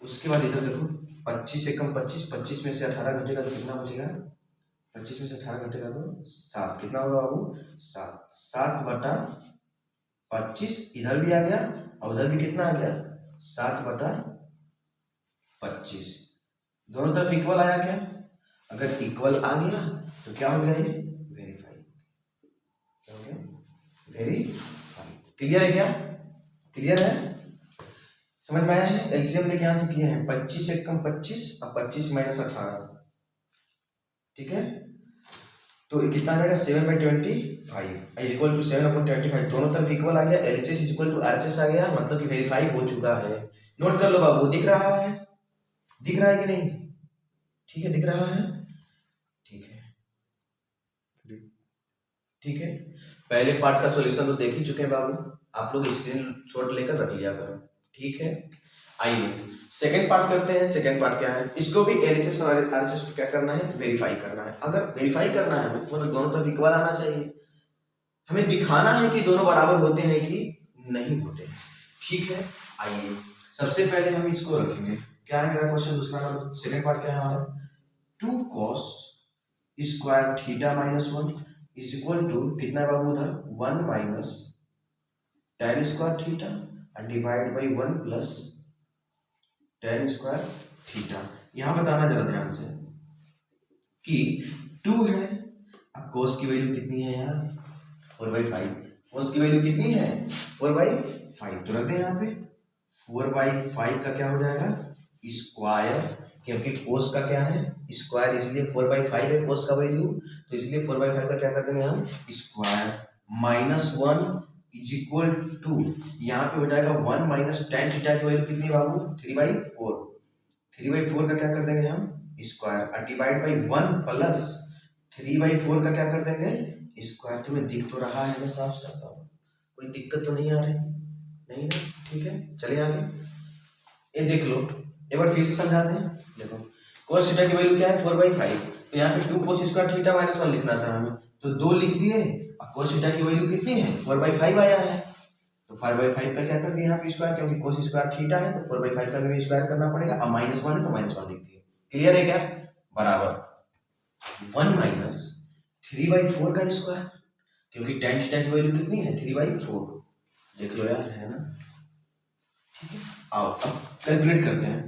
उसके बाद इधर देखो 25 से कम 25, 25 में से 18 घटेगा तो कितना बचेगा 25 में से 18 घटेगा तो 7, कितना होगा बाबू 7, 7/25 इधर भी आ गया और उधर भी कितना आ गया 7/25, दोनों तरफ इक्वल आया क्या? अगर इक्वल आ गया तो क्या हो गया ये वेरीफाई, क्या हो गया वेरीफाई। क्लियर है क्या? क्लियर है, समझ में आया है? एलसीएम लेके यहां से किए हैं 25 से कम 25 और 25 - 18, ठीक है, तो कितना आ जाएगा 7/25 इज इक्वल टू 7/25, दोनों तरफ इक्वल आ गया, LHS is equal to RHS आ गया, मतलब कि वेरीफाई हो चुका है। नोट कर लो बाबू, दिख रहा है कि नहीं? ठीक है, दिख रहा है, ठीक है, पहले पार्ट का सॉल्यूशन तो देख ही चुके हैं बाबू, आप लोग स्क्रीनशॉट लेकर रख लिया करो। ठीक है, आइए सेकंड पार्ट करते हैं। सेकंड पार्ट क्या है, इसको भी एलएचएस और आरएचएस को क्या करना है वेरीफाई करना है। अगर वेरीफाई करना है तो मतलब दोनों तरफ इक्वल आना चाहिए, हमें दिखाना है कि दोनों बराबर होते हैं कि नहीं होते हैं। ठीक है, आइए सबसे पहले हम इसको रखेंगे, क्या है मेरा क्वेश्चन दूसरा नंबर, सेकंड पार्ट क्या है हमारा 2 cos square theta -1 is equal to कितना है बाबू उधर 1 - tan square theta divide by 1 plus tan square theta. यहां बताना जरा ध्यान से कि 2 है, अब cos की वैल्यू कितनी है यार 4/5, cos की वैल्यू कितनी है 4/5, तो रखते हैं यहाँ पे 4/5 का क्या हो जाएगा स्क्वायर, क्योंकि cos का क्या है स्क्वायर, इसलिए 4/5 है cos का वैल्यू, तो इसलिए 4/5 का क्या कर देंगे हम स्क्वायर -1 इज इक्वल टू यहाँ पे हो जाएगा 1 माइनस tan थीटा की वैल्यू कितनी बाबू 3/4, 3/4 का क्या कर देंगे हम स्क्वायर और डिवाइड बाई 1 प्लस 3/4 का क्या कर देंगे स्क्वायर। तुम्हें दिख तो रहा है ना साफ साफ, कोई कोई दिक्कत तो नहीं आ रही? नहीं ना, ठीक है, चलिए आगे। ये देख लो, एक बार फिर से समझाते हैं। देखो cos थीटा की वैल्यू क्या है 4/5, तो यहाँ पे 2 cos स्क्वायर थीटा माइनस 1 लिखना था हमें, तो 2 लिख दिए। और cos थीटा की वैल्यू कितनी है 4/5 आया है, तो 4/5 का क्या कर दिया यहाँ पे स्क्वायर, क्योंकि cos स्क्वायर थीटा है तो 4/5 का भी स्क्वायर करना पड़ेगा। अब -1 है तो -1 लिख दिए। क्लियर है क्या? बराबर 1 माइनस 3/4 का स्क्वायर, क्योंकि tan थीटा की वैल्यू कितनी है 3/4। देख लो यार, है ना? ठीक है, आओ अब कैलकुलेट करते हैं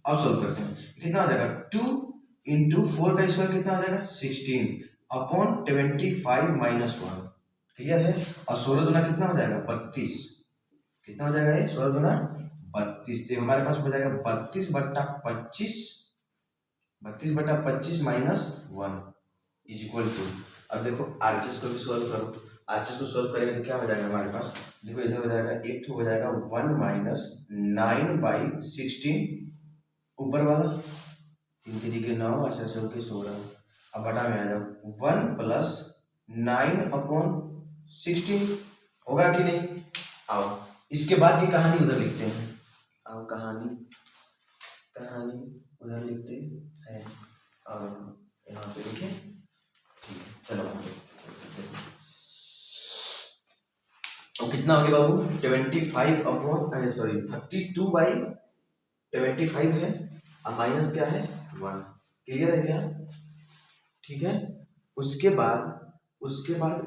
और सॉल्व करते हैं। कितना हो जाएगा 2 × 4 का स्क्वायर कितना हो जाएगा 16 अपॉन 25 माइनस 1। क्लियर है? और 16 गुना कितना हो जाएगा 32। कितना हो जाएगा ये 16 गुना 32, तो हमारे पास हो जाएगा 32/25 माइनस 1 इज इक्वल टू। अब देखो आरएचएस को भी सॉल्व करो, आरएचएस को सॉल्व करेंगे तो क्या हो जाएगा हमारे पास, देखो इधर हो जाएगा एक तो हो जाएगा 1 माइनस 9/16 ऊपर वाला 3 की जगह 9 और 4 के 16। अब बटा में आ जाओ 1 प्लस 9/16 होगा कि नहीं? आओ इसके बाद की कहानी उधर लिखते हैं। आओ कहानी उधर लिखते हैं और यहाँ पे लिखे। ठीक है, चलो तो कितना हो गया बाबू 32/25 है और माइनस क्या है 1। क्लियर है क्या? ठीक है, उसके बाद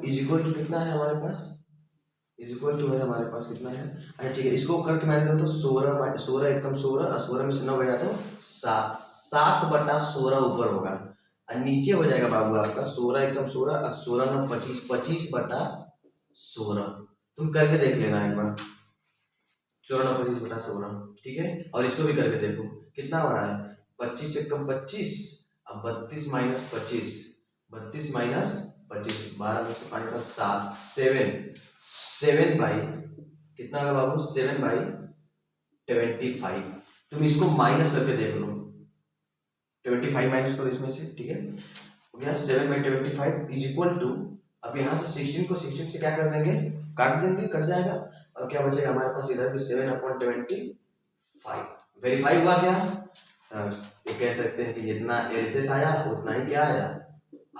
इज इक्वल टू कितना है हमारे पास, इज इक्वल टू है हमारे पास कितना है। अच्छा ठीक है, इसको करके मैंने देखो तो 16 एकम 16 और 16 में से 9 गया तो 7/16 ऊपर होगा और नीचे हो जाएगा बाबू आपका 16 एकम 16 और 16 9 25 25/16। तुम करके देख लेना एक बार 16 9 25/16। ठीक है, और इसको भी करके देखो कितना हो रहा है 25 एकम 25 अब 32 माइनस 25 32 माइनस 25 12 में से 5 का 7 बाई कितना होगा बाबू 7/25। तुम इसको माइनस करके देख लो 25 माइनस करो इसमें से। ठीक है, हो गया 7/25 इज इक्वल टू। अब यहाँ से 16 को 16 से क्या कर देंगे काट देंगे, कट जाएगा और क्या बचेगा हमारे पास इधर भी 7/25। वेरीफाई हुआ क्या सर? ये कह सकते हैं कि जितना एलएचएस आया उतना ही क्या आया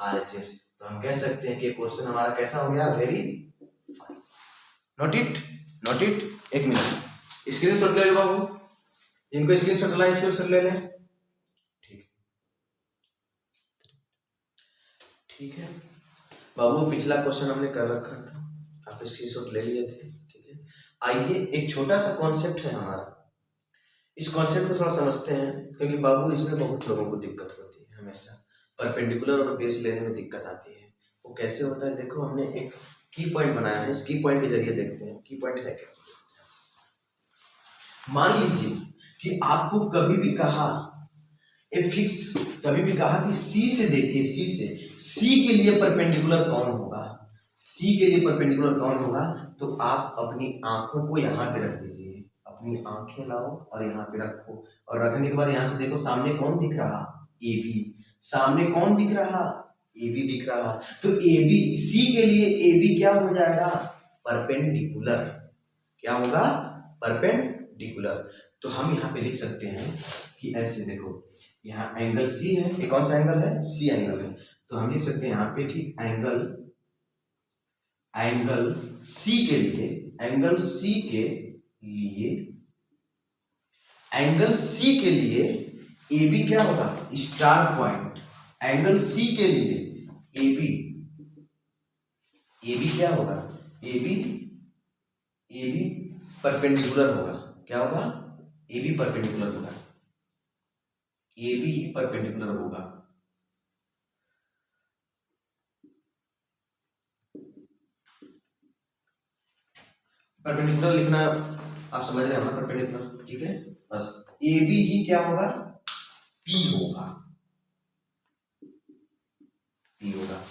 आरएचएस, तो हम कह सकते हैं कि क्वेश्चन हमारा कैसा हो गया वेरीफाई। नोट इट एक मिनट स्क्रीनशॉट ले लो बाबू, इनको स्क्रीनशॉट ला स्क्रीनशॉट ले लें। ठीक है बाबू, पिछला क्वेश्चन हमने कर रखा था, आप स्क्रीनशॉट ले लिए थे। ठीक है, आइए एक छोटा सा कॉन्सेप्ट है हमारा, इस कॉन्सेप्ट को थोड़ा समझते हैं क्योंकि बाबू इसमें बहुत लोगों को दिक्कत होती है, हमेशा परपेंडिकुलर और बेस लेने में दिक्कत आती है। वो कैसे होता है देखो, हमने एक की पॉइंट बनाया है, इस की पॉइंट के जरिए देखते हैं की पॉइंट है क्या। मान लीजिए कि आपको कभी भी कहा कभी भी कहा कि सी से देखिए, सी के लिए परपेंडिकुलर कौन होगा, सी के लिए परपेंडिकुलर कौन होगा, तो आप अपनी आंखों को यहाँ पे रख दीजिए, अपनी आंखें लाओ और यहाँ पे रखो और रखने के बाद यहाँ से देखो सामने कौन दिख रहा ए बी, सामने कौन दिख रहा ए बी दिख रहा, तो ए बी सी के लिए ए बी क्या हो जाएगा परपेंडिकुलर, क्या होगा परपेंडिकुलर। तो हम यहाँ पे लिख सकते हैं कि ऐसे देखो यहाँ एंगल सी है, ये कौन सा एंगल है सी एंगल है, तो हम लिख सकते हैं यहाँ पे कि एंगल सी के लिए ए बी क्या होगा स्टार पॉइंट, एंगल सी के लिए ए बी क्या होगा ए बी परपेंडिकुलर होगा, क्या होगा ए बी परपेंडिकुलर होगा, ए बी परपेंडिकुलर होगा। परपेंडिकुलर लिखना आप समझ रहे हैं ना परपेंडिकुलर, ठीक है, बस ए बी ही क्या होगा पी होगा।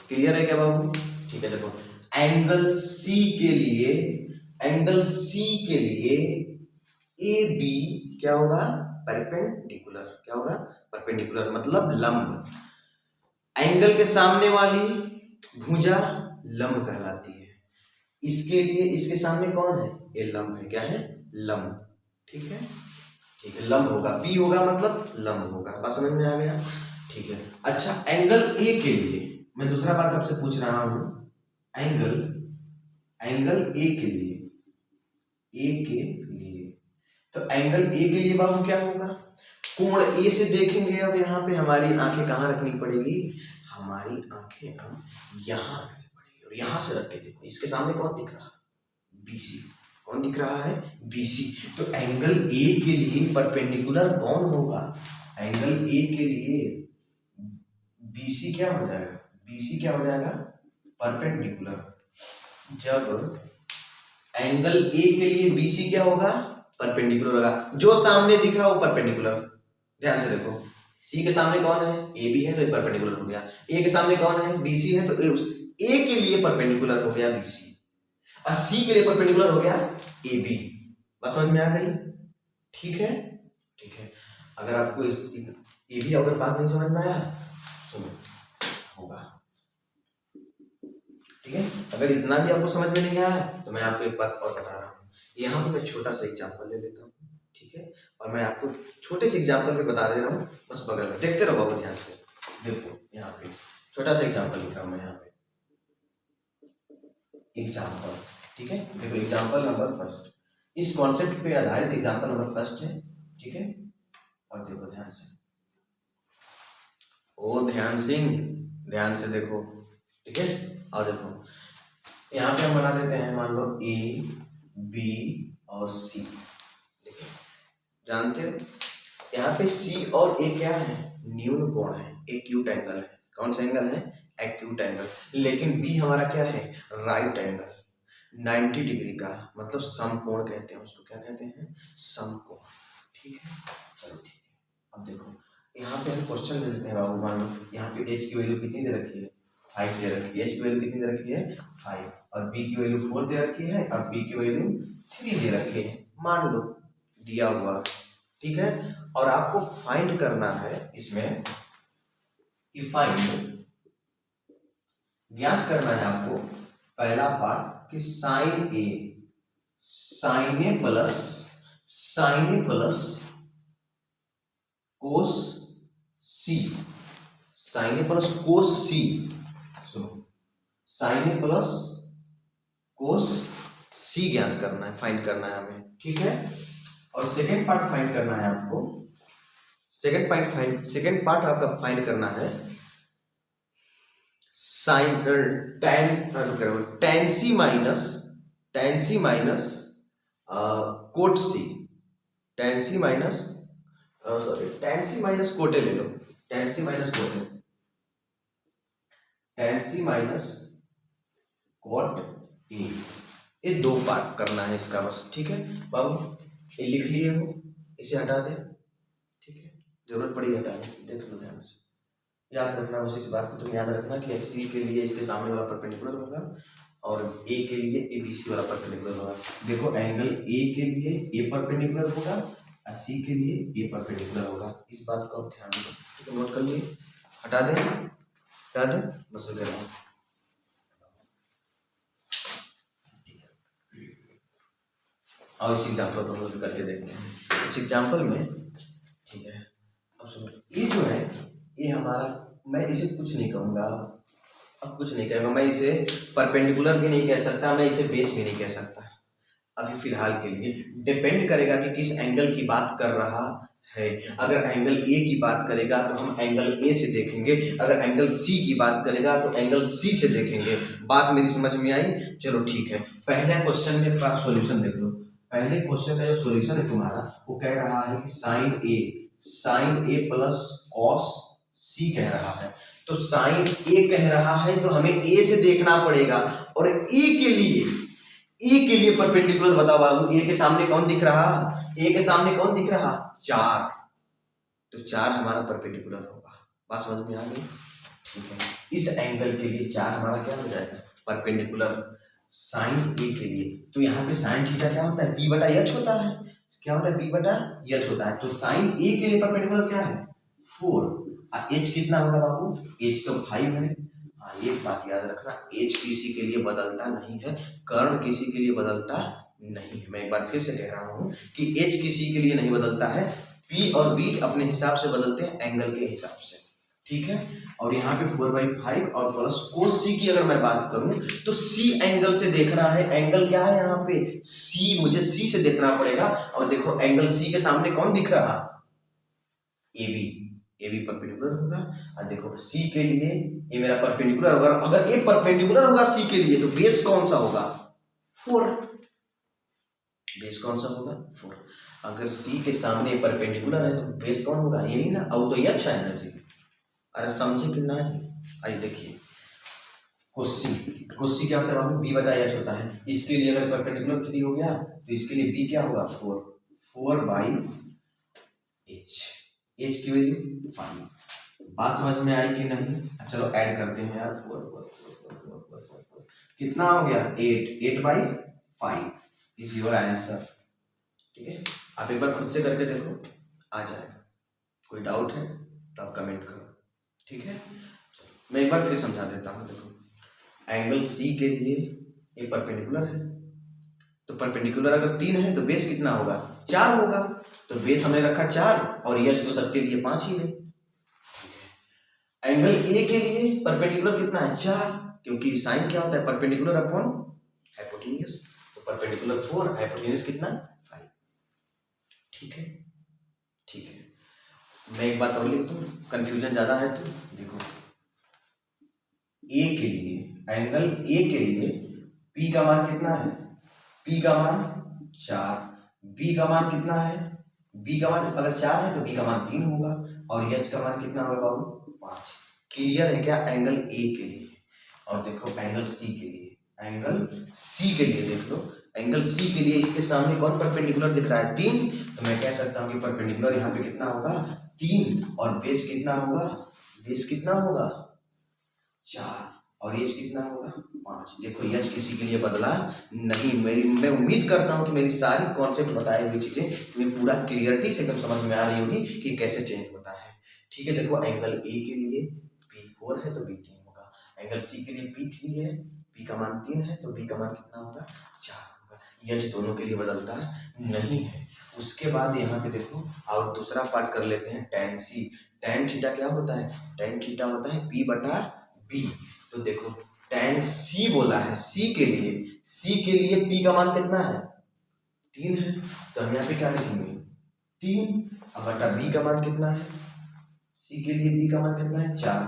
क्लियर है क्या बाबू? ठीक है, देखो एंगल सी के लिए ए बी क्या होगा परपेंडिकुलर, क्या होगा परपेंडिकुलर मतलब लंब, एंगल के सामने वाली भुजा लंब कहलाती है, इसके लिए इसके सामने कौन है, ये लंब है, क्या है, लंब, ठीक है, ठीक है, लंब होगा, पी होगा मतलब लंब होगा, बात समझ में आ गया, ठीक है। अच्छा एंगल ए के लिए मैं दूसरा बात आपसे पूछ रहा हूं, एंगल ए के लिए, तो एंगल ए के लिए बाबू क्या होगा, कोण ए से देखेंगे। अब यहाँ पे हमारी आंखें कहाँ रखनी पड़ेगी, हमारी आंखें हम यहाँ रखनी पड़ेगी, और यहाँ से रख के देखो, इसके सामने कौन दिख रहा है, बीसी, कौन दिख रहा है, बीसी। तो एंगल ए के लिए परपेंडिकुलर कौन होगा, एंगल ए के लिए बीसी क्या हो जाएगा, बीसी क्या हो जाएगा, परपेंडिकुलर। जब एंगल ए के लिए बीसी क्या होगा, परपेंडिकुलर होगा, जो सामने दिखा वो परपेंडिकुलर। ध्यान से देखो, सी के सामने कौन है, ए बी है, तो ये परपेंडिकुलर हो गया, ए के सामने कौन है, बीसी है, तो ए के लिए परपेंडिकुलर हो गया बीसी, और सी के लिए परपेंडिकुलर हो गया ए बी। बस समझ में आ गई, ठीक है, ठीक है। अगर आपको इस ए बी अगर बात नहीं समझ में आया सुनो होगा, ठीक है। अगर इतना भी आपको समझ में नहीं आया तो मैं आपको एक बात और बता रहा हूँ, यहाँ पे मैं छोटा सा एग्जाम्पल ले लेता हूँ, ठीक है, और मैं आपको छोटे से एग्जाम्पल पे बता दे रहा हूँ, बस बगल में देखते रहो बाबू ध्यान से। देखो यहाँ पे छोटा सा एग्जाम्पल लिखा हूँ मैं यहाँ पे, एग्जाम्पल, ठीक है। देखो एग्जाम्पल नंबर फर्स्ट, इस कॉन्सेप्ट पे आधारित एग्जाम्पल नंबर फर्स्ट है, ठीक है। और देखो ध्यान से, ओ ध्यान सिंह, ध्यान से देखो, ठीक है। और देखो यहाँ पे हम बना देते हैं, मान लो ए बी और सी, देखिए जानते हो यहाँ पे सी और ए क्या है, न्यून कोण है, एक्यूट एंगल है, कौन सा एंगल है, एक्यूट एंगल। लेकिन बी हमारा क्या है, राइट एंगल 90 डिग्री का, मतलब समकोण कहते हैं उसको, क्या कहते हैं, समकोण, ठीक है। चलो ठीक है, अब देखो यहाँ पे हम क्वेश्चन ले लेते हैं बाबू, मान लो यहाँ पे एच की वैल्यू कितनी दे रखी है, 5 दे रखी है, एच की वैल्यू कितनी दे रखी है, 5, और बी की वैल्यू 4 दे रखी है, और बी की वैल्यू 3 दे रखी है, मान लो दिया हुआ, ठीक है। और आपको फाइंड करना है इसमें कि फाइंड, ज्ञात करना है आपको पहला पार्ट कि साइन ए प्लस कोस सी, साइन ए प्लस कोस सी, सुनो साइन ए प्लस कोस सी ज्ञात करना है, फाइंड करना है हमें, ठीक है। और सेकेंड पार्ट फाइंड करना है आपको, सेकेंड पार्ट आपका फाइंड करना है sine tan C minus cot C, tan C minus cot ले लो, tan C minus cot A, ये दो पार्ट करना है इसका बस, ठीक है बाबू। ये लिख लिए हो, इसे हटा दे, ठीक है, जरूरत पड़ी हटाने, देख लो ध्यान से, याद रखना बस इस बात को, तुम याद रखना कि सी के लिए इसके सामने वाला परपेंडिकुलर होगा, और ए के लिए ए बी सी वाला परपेंडिकुलर होगा। देखो एंगल ए के लिए ए परपेंडिकुलर होगा और सी के लिए ए परपेंडिकुलर होगा, इस बात को आप ध्यान दो, ठीक है, नोट कर लिए, हटा दे बस हो गया। और इस एग्जाम्पल को हम लोग करके देखते हैं, इस एग्जाम्पल में, ठीक है। अब सुनो, ये जो है ये हमारा, मैं इसे कुछ नहीं कहूँगा, अब कुछ नहीं कहूँगा, मैं इसे परपेंडिकुलर भी नहीं कह सकता, मैं इसे बेस भी नहीं कह सकता अभी फिलहाल के लिए, डिपेंड करेगा कि किस एंगल की बात कर रहा है। अगर एंगल ए की बात करेगा तो हम एंगल ए से देखेंगे, अगर एंगल सी की बात करेगा तो एंगल सी से देखेंगे। बात मेरी समझ में आई, चलो ठीक है। पहले क्वेश्चन में सॉल्यूशन देख लो, पहले क्वेश्चन का जो सॉल्यूशन है तुम्हारा वो कह रहा है कि साइन ए प्लस कॉस सी कह रहा है, तो साइन ए कह रहा है तो हमें ए से देखना पड़ेगा, और ए के लिए परपेंडिकुलर बताओ बाबू, ए के सामने कौन दिख रहा, ए के सामने कौन दिख रहा, 4, तो 4 हमारा परपेंडिकुलर होगा। बात समझ में आ गई, ठीक है। इस एंगल के लिए 4 हमारा क्या हो जाएगा, परपेंडिकुलर साइन ए के लिए। तो यहाँ पे साइन थीटा क्या होता है, पी बटा एच होता है, क्या होता है, पी बटा एच होता है। तो साइन ए के लिए परपेंडिकुलर क्या है, 4, और एच कितना होगा बाबू, एच तो 5 है, हाँ, ये बात याद रखना, एच किसी के लिए बदलता नहीं है, कर्ण किसी के लिए बदलता नहीं है। मैं एक बार फिर से कह रहा हूँ कि एच किसी के लिए नहीं बदलता है, पी और बी अपने हिसाब से बदलते हैं एंगल के हिसाब से, ठीक है। और यहाँ पे 4/5 और प्लस कोस सी की अगर मैं बात करूं तो सी एंगल से देख रहा है, एंगल क्या है यहाँ पे सी, मुझे सी से देखना पड़ेगा। और देखो एंगल सी के सामने कौन दिख रहा, A B, A B perpendicular होगा। और देखो सी के लिए ये मेरा परपेंडिकुलर होगा, अगर ए परपेंडिकुलर होगा सी के लिए तो बेस कौन सा होगा 4, बेस कौन सा होगा 4। अगर सी के सामने परपेंडिकुलर है तो बेस कौन होगा, यही ना, अब तो ये अच्छा एनर्जी। अरे समझे कि नहीं, आइए देखिए कोसी क्या होता है बाबू, बी बटा एच होता है। इसके लिए अगर परपेंडिकुलर 3 हो गया तो इसके लिए बी क्या होगा 4 बाई एच, एच की वैल्यू 5। बात समझ में आई कि नहीं, चलो ऐड करते हैं यार, 4 कितना हो गया 8 बाई 5 इज योर आंसर, ठीक है। आप एक बार खुद से करके देखो, आ जाएगा। कोई डाउट है तो आप कमेंट करो, ठीक है। मैं एक बार फिर समझा देता हूँ। देखो एंगल सी के लिए ये परपेंडिकुलर है, तो परपेंडिकुलर अगर 3 है तो बेस कितना होगा 4 होगा, तो बेस हमने रखा 4 और एच तो सबके लिए 5 ही है। एंगल ए के लिए परपेंडिकुलर कितना है 4, क्योंकि साइन क्या होता है परपेंडिकुलर अपॉन हाइपोटेन्यूज, तो परपेंडिकुलर 4, हाइपोटेन्यूज कितना 5, ठीक है, ठीक है। मैं एक बात और लिख दूं, कंफ्यूजन ज्यादा है तो देखो ए के लिए, एंगल ए के लिए पी का मान कितना है, पी का मान 4, बी का मान कितना है, बी का मान अगर 4 है तो बी का मान 3 होगा, और एच का मान कितना होगा बाबू 5। क्लियर है क्या एंगल ए के लिए। और देखो एंगल सी के लिए, एंगल सी के लिए देख लो, एंगल सी के लिए इसके सामने कौन परपेंडिकुलर दिख रहा है 3, तो मैं कह सकता हूं कि परपेंडिकुलर यहाँ पे कितना होगा 3, और बेस कितना होगा, बेस कितना होगा 4, और एच कितना होगा 5। देखो एच किसी के लिए बदला नहीं, मैं उम्मीद करता हूं कि मेरी सारी कॉन्सेप्ट बताई हुई चीजें तुम्हें पूरा क्लियरिटी से एकदम समझ में आ रही होगी कि कैसे चेंज होता है, ठीक है। देखो एंगल ए के लिए P4 है तो B 3 होगा, एंगल सी के लिए P3 है, P का मान 3 है तो B का मान कितना होगा 4 होगा। एच दोनों के लिए बदलता नहीं है। उसके बाद यहाँ पे देखो और दूसरा पार्ट कर लेते हैं tan सी। tan थीटा क्या होता है, tan थीटा होता है P बटा B। तो देखो tan सी बोला है, सी के लिए P का मान कितना है 3 है, तो हम यहाँ पे क्या लिखेंगे 3, अब बटा B का मान कितना है, सी के लिए B का मान कितना है 4,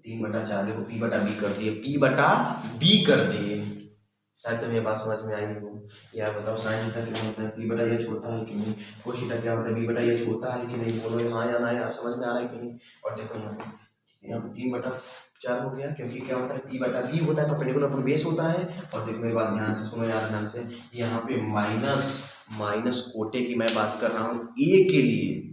3 बटा 4, देखो P बटा B कर दिए, P बटा B कर दिए। शायद तुम्हें ये बात समझ में आई हो। यार बताओ साइन थीटा क्या होता है, P बटा एच होता है कि नहीं, कोस थीटा क्या होता है, B बटा एच होता है कि नहीं, बोलो हाँ या ना, यार समझ में आ रहा है कि नहीं। और देखो यहाँ पे 3 बटा 4 हो गया, क्योंकि क्या होता है P बटा B होता है, परपेंडिकुलर अपॉन बेस होता है। और देखो मेरी बात ध्यान से सुनो यार, ध्यान से, यहाँ पे माइनस कोटे की मैं बात कर रहा हूँ ए के लिए,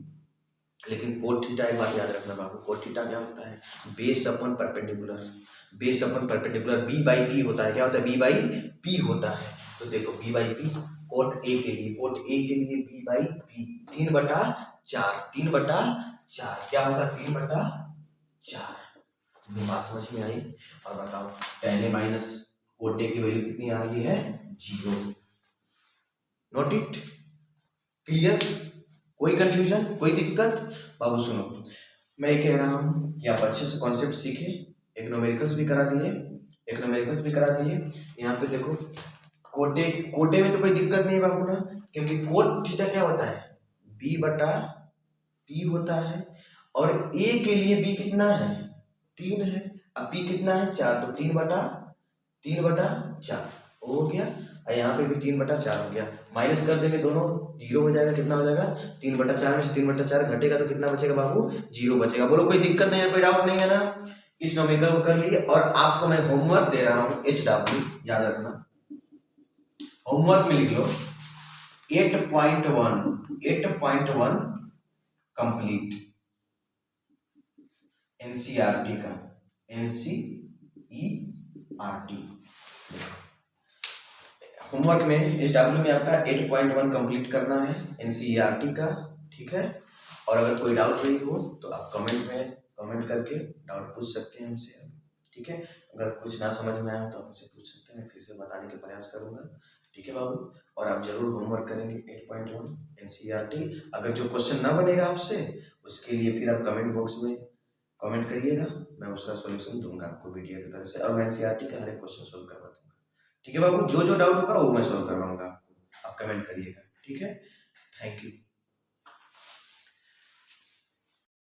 लेकिन कोट थीटा एक बात याद रखना बाबू, कोट थीटा क्या होता है base upon perpendicular, base upon perpendicular B by P होता है, क्या होता है बी बाई पी होता है। तो देखो B by P cot A के लिए, कोट ए के लिए बी बाई पी 3 बटा 4, 3 बटा 4 क्या होगा 3 बटा 4। तो बात समझ में आई। और बताओ tan ए माइनस कोट ए की वैल्यू कितनी आ रही है 0। नोट इट, क्लियर, कोई कंफ्यूजन कोई दिक्कत। बाबू सुनो, मैं ये कह रहा हूँ कि आप अच्छे से कॉन्सेप्ट सीखे, एक न्यूमेरिकल्स भी करा दिए। यहाँ पे देखो कोटे में तो कोई दिक्कत नहीं बाबू ना, क्योंकि कोट थीटा क्या होता है b बटा p होता है, और a के लिए b कितना है 3 है, अब p कितना है 4, तो 3 बटा 4 हो गया, और यहाँ पे भी 3 बटा 4 हो गया। माइनस कर देंगे दोनों 0 हो जाएगा, कितना हो जाएगा 3 बटा 4 में से 3 बटा 4 घटेगा तो कितना बचेगा बाबू 0 बचेगा। बोलो कोई दिक्कत नहीं है, कोई डाउट नहीं है ना। इस न्यूमेरिकल को कर लिए, और आपको मैं होमवर्क दे रहा हूँ HW, याद रखना होमवर्क में लिख लो 8.1 कंप्लीट NCERT का, NCERT होमवर्क में HW में आपका 8.1 कंप्लीट करना है NCERT का, ठीक है। और अगर कोई डाउट रही हो तो आप कमेंट करके डाउट पूछ सकते हैं हमसे, ठीक है। ठीक है, अगर कुछ ना समझ में आया तो आप मुझसे पूछ सकते हैं, मैं फिर से बताने का प्रयास करूंगा। ठीक है बाबू, और आप जरूर होमवर्क करेंगे 8.1 एनसीईआरटी। अगर जो क्वेश्चन ना बनेगा आपसे, उसके लिए फिर आप कमेंट बॉक्स में कमेंट करिएगा, मैं उसका सॉल्यूशन दूंगा आपको वीडियो की तरह से, और मैं एनसीईआरटी का हर एक क्वेश्चन सोल्व करवा दूंगा। ठीक है बाबू, जो जो डाउट होगा वो मैं सोल्व करवाऊंगा आपको, आप कमेंट करिएगा। ठीक है, थैंक यू।